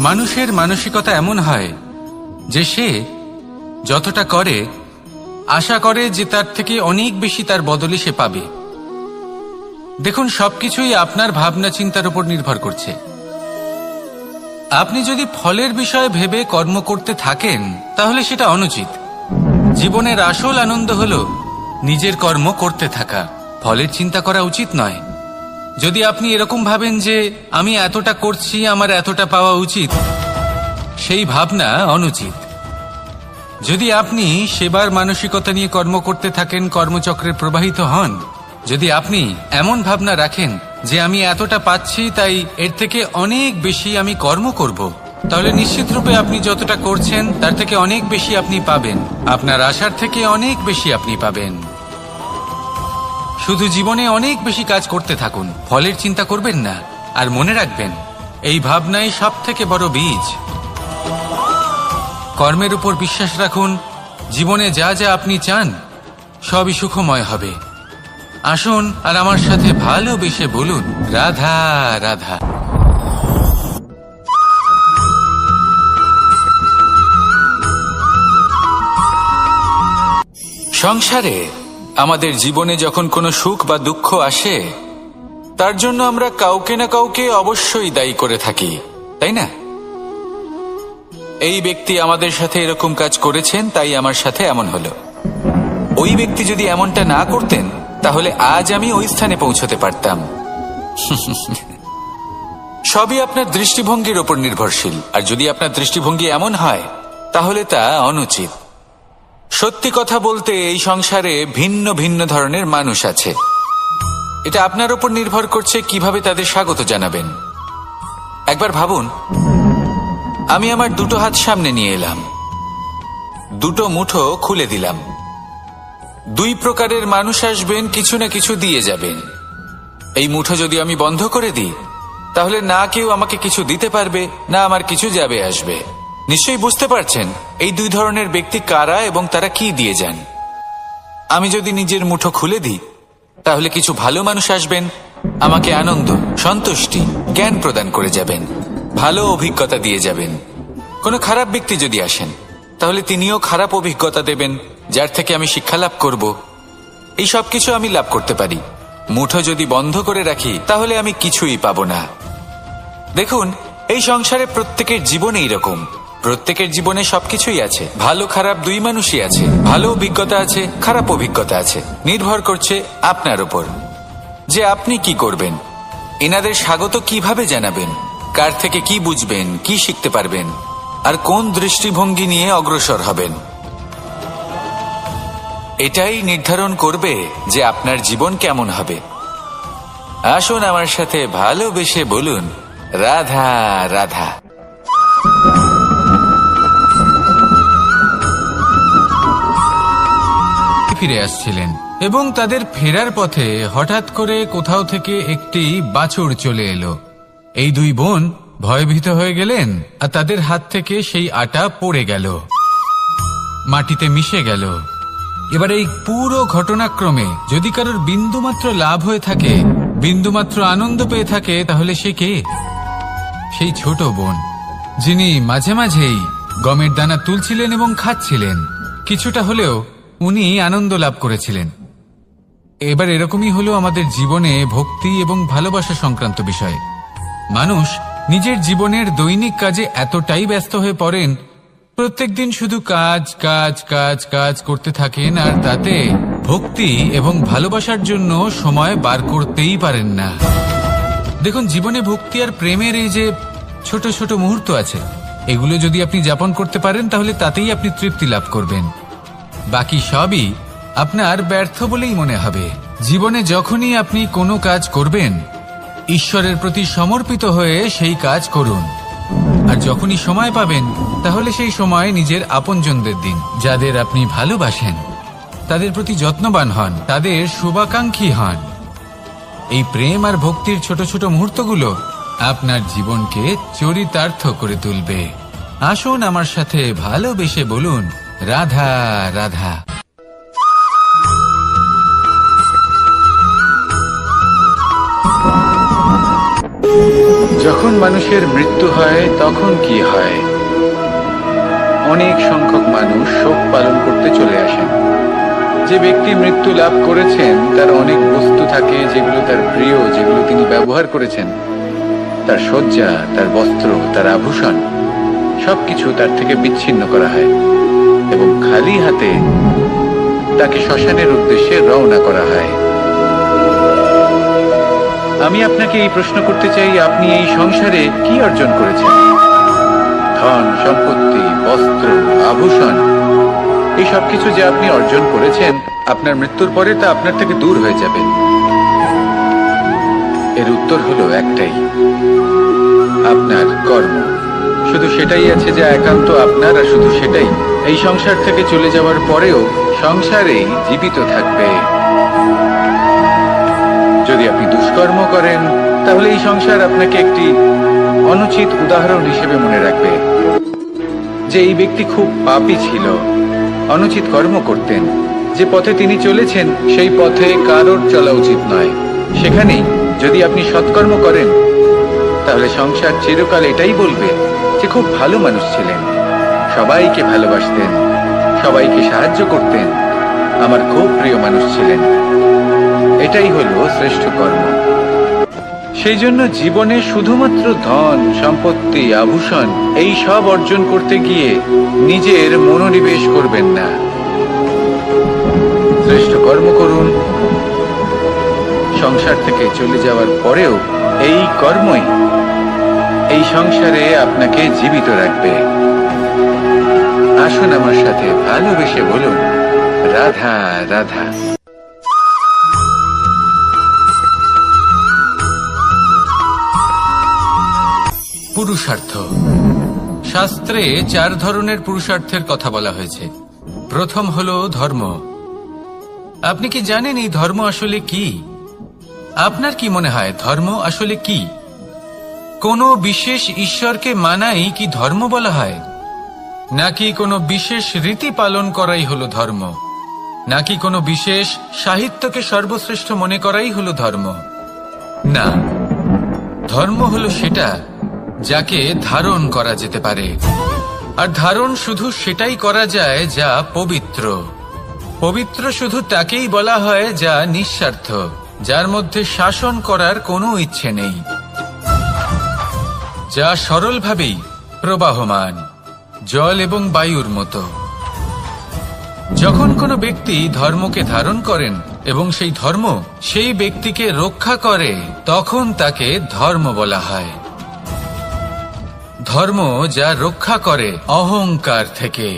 মানুষের মানসিকতা এমন হয় যে সে যতটা করে আশা করে যে তার থেকে অনেক বেশি তার বদলে সে পাবে। দেখুন, সবকিছুই আপনার ভাবনা চিন্তার উপর নির্ভর করছে। আপনি যদি ফলের বিষয়ে ভেবে কর্ম করতে থাকেন তাহলে সেটা অনুচিত। জীবনের আসল আনন্দ হলো নিজের কর্ম করতে থাকা, ফলের চিন্তা করা উচিত নয়। যদি আপনি এরকম ভাবেন যে আমি এতটা করছি, আমার এতটা পাওয়া উচিত, সেই ভাবনা অনুচিত। যদি আপনি সেবার মানসিকতা নিয়ে কর্ম করতে থাকেন, কর্মচক্রে প্রবাহিত হন, যদি আপনি এমন ভাবনা রাখেন যে আমি এতটা পাচ্ছি তাই এর থেকে অনেক বেশি আমি কর্ম করব, তাহলে নিশ্চিত রূপে আপনি যতটা করছেন তার থেকে অনেক বেশি আপনি পাবেন। আপনার আশার থেকে অনেক বেশি আপনি পাবেন। শুধু জীবনে অনেক বেশি কাজ করতে থাকুন, ফলের চিন্তা করবেন না। আর মনে রাখবেন, এই ভাবনাই সব থেকে বড় বীজ। কর্মের উপর বিশ্বাস রাখুন। জীবনে যা যা আপনি চান সবই সুখময় হবে। আসুন আর আমার সাথে ভালোবেসে বলুন, রাধা রাধা। সংসারে আমাদের জীবনে যখন কোনো সুখ বা দুঃখ আসে, তার জন্য আমরা কাউকে না কাউকে অবশ্যই দায়ী করে থাকি, তাই না? এই ব্যক্তি আমাদের সাথে এরকম কাজ করেছেন, তাই আমার সাথে এমন হলো। ওই ব্যক্তি যদি এমনটা না করতেন, তাহলে আজ আমি ওই স্থানে পৌঁছতে পারতাম। সবই আপনার দৃষ্টিভঙ্গির ওপর নির্ভরশীল। আর যদি আপনার দৃষ্টিভঙ্গি এমন হয়, তাহলে তা অনুচিত। সত্যি কথা বলতে, এই সংসারে ভিন্ন ভিন্ন ধরনের মানুষ আছে। এটা আপনার উপর নির্ভর করছে কিভাবে তাদের স্বাগত জানাবেন। একবার ভাবুন, আমি আমার দুটো হাত সামনে নিয়ে এলাম, দুটো মুঠো খুলে দিলাম। দুই প্রকারের মানুষ আসবেন, কিছু না কিছু দিয়ে যাবেন। এই মুঠো যদি আমি বন্ধ করে দিই, তাহলে না কেউ আমাকে কিছু দিতে পারবে, না আমার কিছু যাবে আসবে। নিশ্চয়ই বুঝতে পারছেন এই দুই ধরনের ব্যক্তি কারা এবং তারা কি দিয়ে যান। আমি যদি নিজের মুঠো খুলে দিই, তাহলে কিছু ভালো মানুষ আসবেন, আমাকে আনন্দ, সন্তুষ্টি, জ্ঞান প্রদান করে যাবেন, ভালো অভিজ্ঞতা দিয়ে যাবেন। কোনো খারাপ ব্যক্তি যদি আসেন, তাহলে তিনিও খারাপ অভিজ্ঞতা দেবেন, যার থেকে আমি শিক্ষা লাভ করব। এই সব কিছু আমি লাভ করতে পারি। মুঠো যদি বন্ধ করে রাখি, তাহলে আমি কিছুই পাবো না। দেখুন, এই সংসারে প্রত্যেকের জীবনে এইরকম। প্রত্যেকের জীবনে সবকিছুই আছে, ভালো খারাপ দুই মানুষই আছে। ভালো অভিজ্ঞতা আছে, খারাপ অভিজ্ঞতা আছে। নির্ভর করছে আপনার উপর যে আপনি কি করবেন। এনাদের স্বাগত কিভাবে জানাবেন, কার থেকে কি বুঝবেন, কি শিখতে পারবেন, আর কোন দৃষ্টিভঙ্গি নিয়ে অগ্রসর হবেন। এটাই নির্ধারণ করবে যে আপনার জীবন কেমন হবে। আসুন আমার সাথে ভালোবেসে বলুন, রাধা রাধা। ফিরে আসছিলেন এবং তাদের ফেরার পথে হঠাৎ করে কোথাও থেকে একটি বাছুর চলে এলো। এই দুই বোন ভয়ভীত হয়ে গেলেন, আর তাদের হাত থেকে সেই আটা পড়ে গেল, মাটিতে মিশে গেল। এবার এই পুরো ঘটনাক্রমে যদি কারোর বিন্দুমাত্র লাভ হয়ে থাকে, বিন্দুমাত্র আনন্দ পেয়ে থাকে, তাহলে সে কে? সেই ছোট বোন, যিনি মাঝে মাঝেই গমের দানা তুলছিলেন এবং খাচ্ছিলেন। কিছুটা হলেও উনি আনন্দ লাভ করেছিলেন। এবার এরকমই হলো আমাদের জীবনে ভক্তি এবং ভালোবাসা সংক্রান্ত বিষয়। মানুষ নিজের জীবনের দৈনিক কাজে এতটাই ব্যস্ত হয়ে পড়েন, প্রত্যেকদিন শুধু কাজ কাজ কাজ কাজ করতে থাকেন, আর তাতে ভক্তি এবং ভালোবাসার জন্য সময় বার করতেই পারেন না। দেখুন, জীবনে ভক্তি আর প্রেমের এই যে ছোট ছোট মুহূর্ত আছে, এগুলো যদি আপনি যাপন করতে পারেন, তাহলে তাতেই আপনি তৃপ্তি লাভ করবেন। বাকি সবই আপনার ব্যর্থ বলেই মনে হবে। জীবনে যখনই আপনি কোনো কাজ করবেন, ঈশ্বরের প্রতি সমর্পিত হয়ে সেই কাজ করুন। আর যখনই সময় পাবেন, তাহলে সেই সময় নিজের আপনজনদের দিন। যাদের আপনি ভালোবাসেন তাদের প্রতি যত্নবান হন, তাদের শুভাকাঙ্ক্ষী হন। এই প্রেম আর ভক্তির ছোট ছোট মুহূর্তগুলো আপনার জীবনকে চরিতার্থ করে তুলবে। আসুন আমার সাথে ভালোবেসে বলুন, রাধা রাধা। যখন মানুষের মৃত্যু হয়, তখন কি হয়? অনেক সংখ্যক মানুষ শোক পালন করতে চলে আসেন। যে ব্যক্তি মৃত্যু লাভ করেছেন, তার অনেক বস্তু থাকে যেগুলো তার প্রিয়, যেগুলো তিনি ব্যবহার করেছেন। তার শয্যা, তার বস্ত্র, তার আভূষণ, সবকিছু তার থেকে বিচ্ছিন্ন করা হয় এবং খালি হাতে তাকে শ্মশানের উদ্দেশ্যে রওনা করা হয়। আমি আপনাকে এই প্রশ্ন করতে চাই, আপনি এই সংসারে কি অর্জন করেছেন? ধন সম্পত্তি, বস্ত্র, আভূষণ, এই সবকিছু যে আপনি অর্জন করেছেন, আপনার মৃত্যুর পরে তা আপনার থেকে দূর হয়ে যাবে। এর উত্তর হলো একটাই, আপনার কর্ম। শুধু সেটাই আছে যা একান্ত আপনার, আর শুধু সেটাই। এই সংসার থেকে চলে যাওয়ার পরেও সংসারেই জীবিত থাকবে। যদি আপনি দুষ্কর্ম করেন তাহলে এই সংসার আপনাকে একটি অনুচিত উদাহরণ হিসেবে মনে রাখবে যে এই ব্যক্তি খুব পাপী ছিল, অনুচিত কর্ম করতেন। যে পথে তিনি চলেছেন সেই পথে কারোর চলা উচিত নয়। সেখানেই যদি আপনি সৎকর্ম করেন তাহলে সংসার চিরকাল এটাই বলবে যে খুব ভালো মানুষ ছিলেন, সবাইকে ভালোবাসতেন, সবাইকে সাহায্য করতেন, আমার খুব প্রিয় মানুষ ছিলেন। এটাই হলো শ্রেষ্ঠ কর্ম। সেই জন্য জীবনে শুধুমাত্র ধন, সম্পত্তি, আভূষণ এই সব অর্জন করতে গিয়ে নিজের মনোনিবেশ করবেন না। শ্রেষ্ঠ কর্ম করুন। সংসার থেকে চলে যাওয়ার পরেও এই কর্মই এই সংসারে আপনাকে জীবিত রাখবে। আসুন আমার সাথে ভালোবেসে বলুন, রাধা রাধা। পুরুষার্থ। শাস্ত্রে 4 ধরনের পুরুষার্থের কথা বলা হয়েছে। প্রথম হলো ধর্ম। আপনি কি জানেন এই ধর্ম আসলে কি? আপনার কি মনে হয় ধর্ম আসলে কি? কোনো বিশেষ ঈশ্বরকে মানাই কি ধর্ম বলা হয়? নাকি কোনো বিশেষ রীতি পালন করাই হলো ধর্ম? নাকি কোনো বিশেষ সাহিত্যকে সর্বশ্রেষ্ঠ মনে করাই হলো ধর্ম? না, ধর্ম হলো সেটা যাকে ধারণ করা যেতে পারে। আর ধারণ শুধু সেটাই করা যায় যা পবিত্র। পবিত্র শুধু তাকেই বলা হয় যা নিঃস্বার্থ, যার মধ্যে শাসন করার কোনো ইচ্ছে নেই, যা সরলভাবেই প্রবাহমান, জল এবং বায়ুর মতো। যখন কোনো ব্যক্তি ধর্মকে ধারণ করেন এবং সেই ধর্ম সেই ব্যক্তিকে রক্ষা করে, তখন তাকে ধর্ম বলা হয়। ধর্ম যা রক্ষা করে অহংকার থেকে,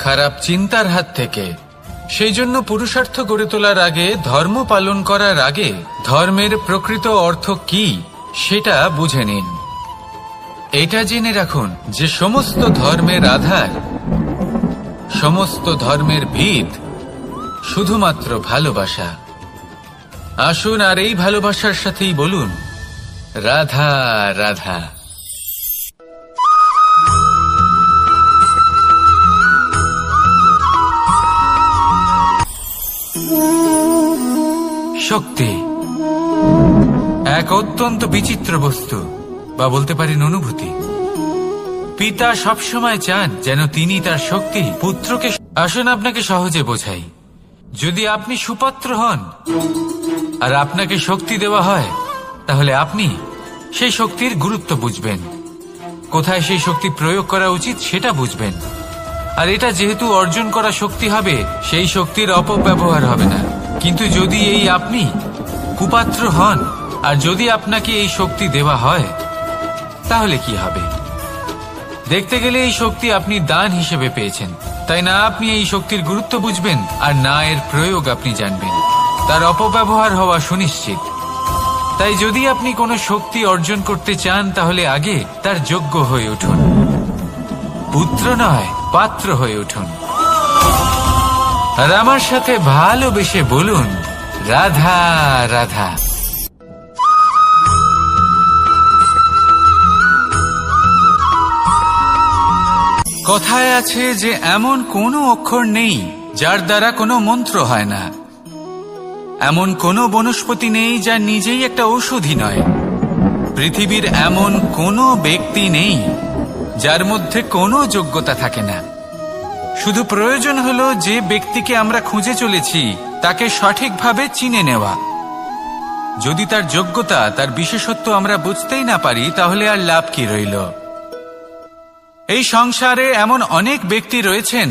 খারাপ চিন্তার হাত থেকে। সেই জন্য পুরুষার্থ গড়ে তোলার আগে, ধর্ম পালন করার আগে ধর্মের প্রকৃত অর্থ কি সেটা বুঝে নিন। এটা জেনে রাখুন যে সমস্ত ধর্মের আধার, সমস্ত ধর্মের ভিত শুধুমাত্র ভালোবাসা। আসুন আর এই ভালোবাসার সাথেই বলুন, রাধা রাধা। শক্তি এক অত্যন্ত বিচিত্র বস্তু, বা বলতে পারেন অনুভূতি। পিতা সবসময় চান যেন তিনি তার শক্তি পুত্রকে। আসুন আপনাকে সহজে বোঝাই। যদি আপনি সুপাত্র হন আর আপনাকে শক্তি দেওয়া হয়, তাহলে আপনি সেই শক্তির গুরুত্ব বুঝবেন, কোথায় সেই শক্তি প্রয়োগ করা উচিত সেটা বুঝবেন। আর এটা যেহেতু অর্জন করা শক্তি হবে, সেই শক্তির অপব্যবহার হবে না। কিন্তু যদি এই আপনি কুপাত্র হন আর যদি আপনাকে এই শক্তি দেওয়া হয়, তাহলে কি হবে? দেখতে গেলে এই শক্তি আপনি দান হিসেবে পেয়েছেন, তাই না আপনি এই শক্তির গুরুত্ব বুঝবেন আর না এর প্রয়োগ আপনি জানবেন। তার অপব্যবহার হওয়া সুনিশ্চিত। তাই যদি আপনি কোনো শক্তি অর্জন করতে চান, তাহলে আগে তার যোগ্য হয়ে উঠুন। পুত্র নয়, পাত্র হয়ে উঠুন। আর আমার সাথে ভালোবেসে বলুন, রাধা রাধা। কথায় আছে যে এমন কোনো অক্ষর নেই যার দ্বারা কোনো মন্ত্র হয় না। এমন কোনো বনস্পতি নেই যা নিজেই একটা ঔষধি নয়। পৃথিবীর এমন কোনো ব্যক্তি নেই যার মধ্যে কোনো যোগ্যতা থাকে না। শুধু প্রয়োজন হলো যে ব্যক্তিকে আমরা খুঁজে চলেছি তাকে সঠিকভাবে চিনে নেওয়া। যদি তার যোগ্যতা, তার বিশেষত্ব আমরা বুঝতেই না পারি, তাহলে আর লাভ কি রইল? এই সংসারে এমন অনেক ব্যক্তি রয়েছেন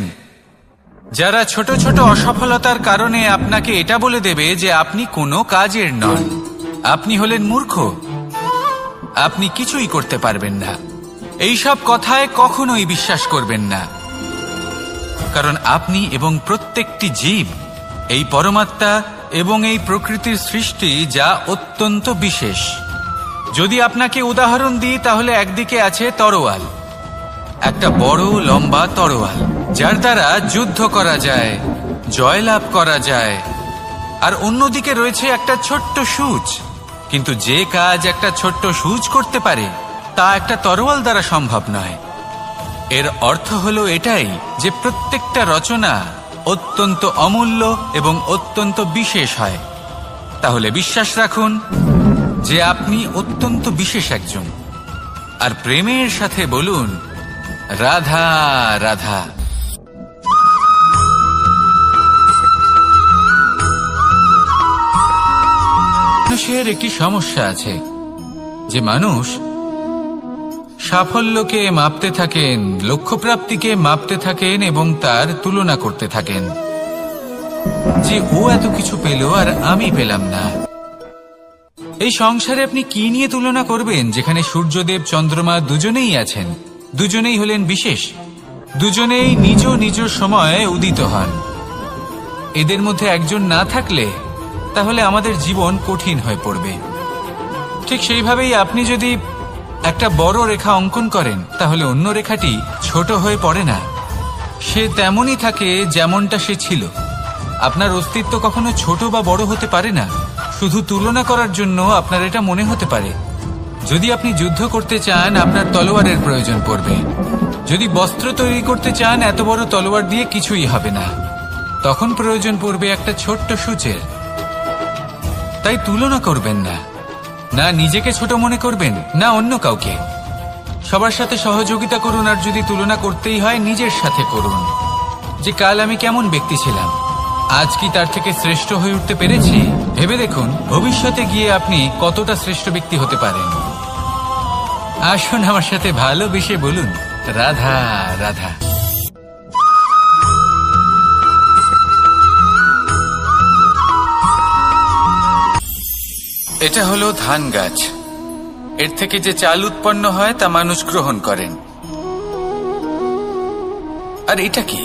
যারা ছোট ছোট অসফলতার কারণে আপনাকে এটা বলে দেবে যে আপনি কোনো কাজের নন, আপনি হলেন মূর্খ, আপনি কিছুই করতে পারবেন না। এইসব কথায় কখনোই বিশ্বাস করবেন না, কারণ আপনি এবং প্রত্যেকটি জীব এই পরমাত্মা এবং এই প্রকৃতির সৃষ্টি, যা অত্যন্ত বিশেষ। যদি আপনাকে উদাহরণ দিই, তাহলে একদিকে আছে তরোয়াল একটা বড় লম্বা তরোয়াল, যার দ্বারা যুদ্ধ করা যায়, জয়লাভ করা যায়। আর অন্যদিকে রয়েছে একটা ছোট্ট সূচ, কিন্তু যে কাজ একটা ছোট্ট সূচ করতে পারে তা একটা তরোয়াল দ্বারা সম্ভব নয়। এর অর্থ হলো এটাই যে প্রত্যেকটা রচনা অত্যন্ত অমূল্য এবং অত্যন্ত বিশেষ হয়। তাহলে বিশ্বাস রাখুন যে আপনি অত্যন্ত বিশেষ একজন, আর প্রেমের সাথে বলুন রাধা রাধা। মানুষের একটি সমস্যা আছে যে মানুষ সাফল্যকে মাপতে থাকেন, লক্ষ্যপ্রাপ্তিকে মাপতে থাকেন এবং তার তুলনা করতে থাকেন যে ও এত কিছু পেল আর আমি পেলাম না। এই সংসারে আপনি কি নিয়ে তুলনা করবেন, যেখানে সূর্যদেব চন্দ্রমা দুজনেই আছেন, দুজনেই হলেন বিশেষ, দুজনেই নিজ নিজ সময়ে উদিত হন। এদের মধ্যে একজন না থাকলে তাহলে আমাদের জীবন কঠিন হয়ে পড়বে। ঠিক সেইভাবেই আপনি যদি একটা বড় রেখা অঙ্কন করেন তাহলে অন্য রেখাটি ছোট হয়ে পড়ে না, সে তেমনই থাকে যেমনটা সে ছিল। আপনার অস্তিত্ব কখনো ছোট বা বড় হতে পারে না। শুধু তুলনা করার জন্য আপনার এটা মনে হতে পারে। যদি আপনি যুদ্ধ করতে চান আপনার তলোয়ারের প্রয়োজন পড়বে। যদি বস্ত্র তৈরি করতে চান এত বড় তলোয়ার দিয়ে কিছুই হবে না, তখন প্রয়োজন পড়বে একটা ছোট্ট সূচের। তাই তুলনা করবেন না, না নিজেকে ছোট মনে করবেন না অন্য কাউকে। সবার সাথে সহযোগিতা করুন, আর যদি তুলনা করতেই হয় নিজের সাথে করুন যে কাল আমি কেমন ব্যক্তি ছিলাম, আজ কি তার থেকে শ্রেষ্ঠ হয়ে উঠতে পেরেছি। ভেবে দেখুন ভবিষ্যতে গিয়ে আপনি কতটা শ্রেষ্ঠ ব্যক্তি হতে পারেন। আসুন আমার সাথে ভালোবেসে বলুন রাধা রাধা। এটা হলো ধান গাছ। এর থেকে যে চাল উৎপন্ন হয় তা মানুষ গ্রহণ করেন। আর এটা কি?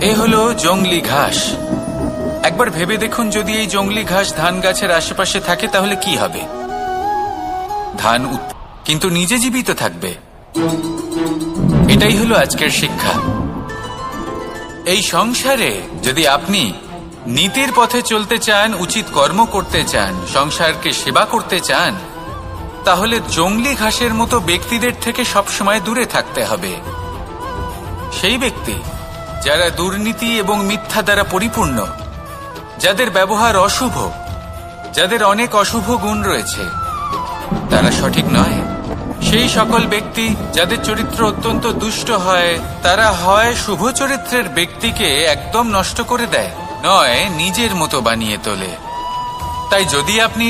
এ হলো জংলি ঘাস। একবার ভেবে দেখুন যদি এই জংলি ঘাস ধান গাছের আশেপাশে থাকে তাহলে কি হবে? ধান কিন্তু নিজে জীবিত থাকবে। এটাই হলো আজকের শিক্ষা। এই সংসারে যদি আপনি নীতির পথে চলতে চান, উচিত কর্ম করতে চান, সংসারকে সেবা করতে চান, তাহলে জংলি ঘাসের মতো ব্যক্তিদের থেকে সবসময় দূরে থাকতে হবে। সেই ব্যক্তি যারা দুর্নীতি এবং মিথ্যা দ্বারা পরিপূর্ণ, যাদের ব্যবহার অশুভ, যাদের অনেক অশুভ গুণ রয়েছে, তারা সঠিক নয়। সেই সকল ব্যক্তি যাদের চরিত্র অত্যন্ত দুষ্ট হয়, তারা হয় শুভ চরিত্রের ব্যক্তিকে একদম নষ্ট করে দেয়, নয় নিজের মতো বানিয়ে তোলে। তাই যদি আপনি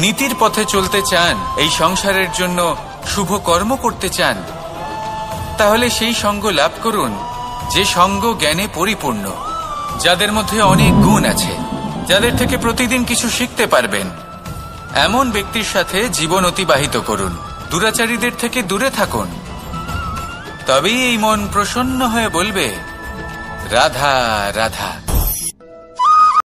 নীতির পথে চলতে চান, এই সংসারের জন্য শুভ কর্ম করতে চান, তাহলে সেই সঙ্গ লাভ করুন যে সঙ্গ জ্ঞানে পরিপূর্ণ, যাদের মধ্যে অনেক গুণ আছে, যাদের থেকে প্রতিদিন কিছু শিখতে পারবেন। এমন ব্যক্তির সাথে জীবন অতিবাহিত করুন। দুরাচারীদের থেকে দূরে থাকুন। তবেই এই মন প্রসন্ন হয়ে বলবে রাধা রাধা।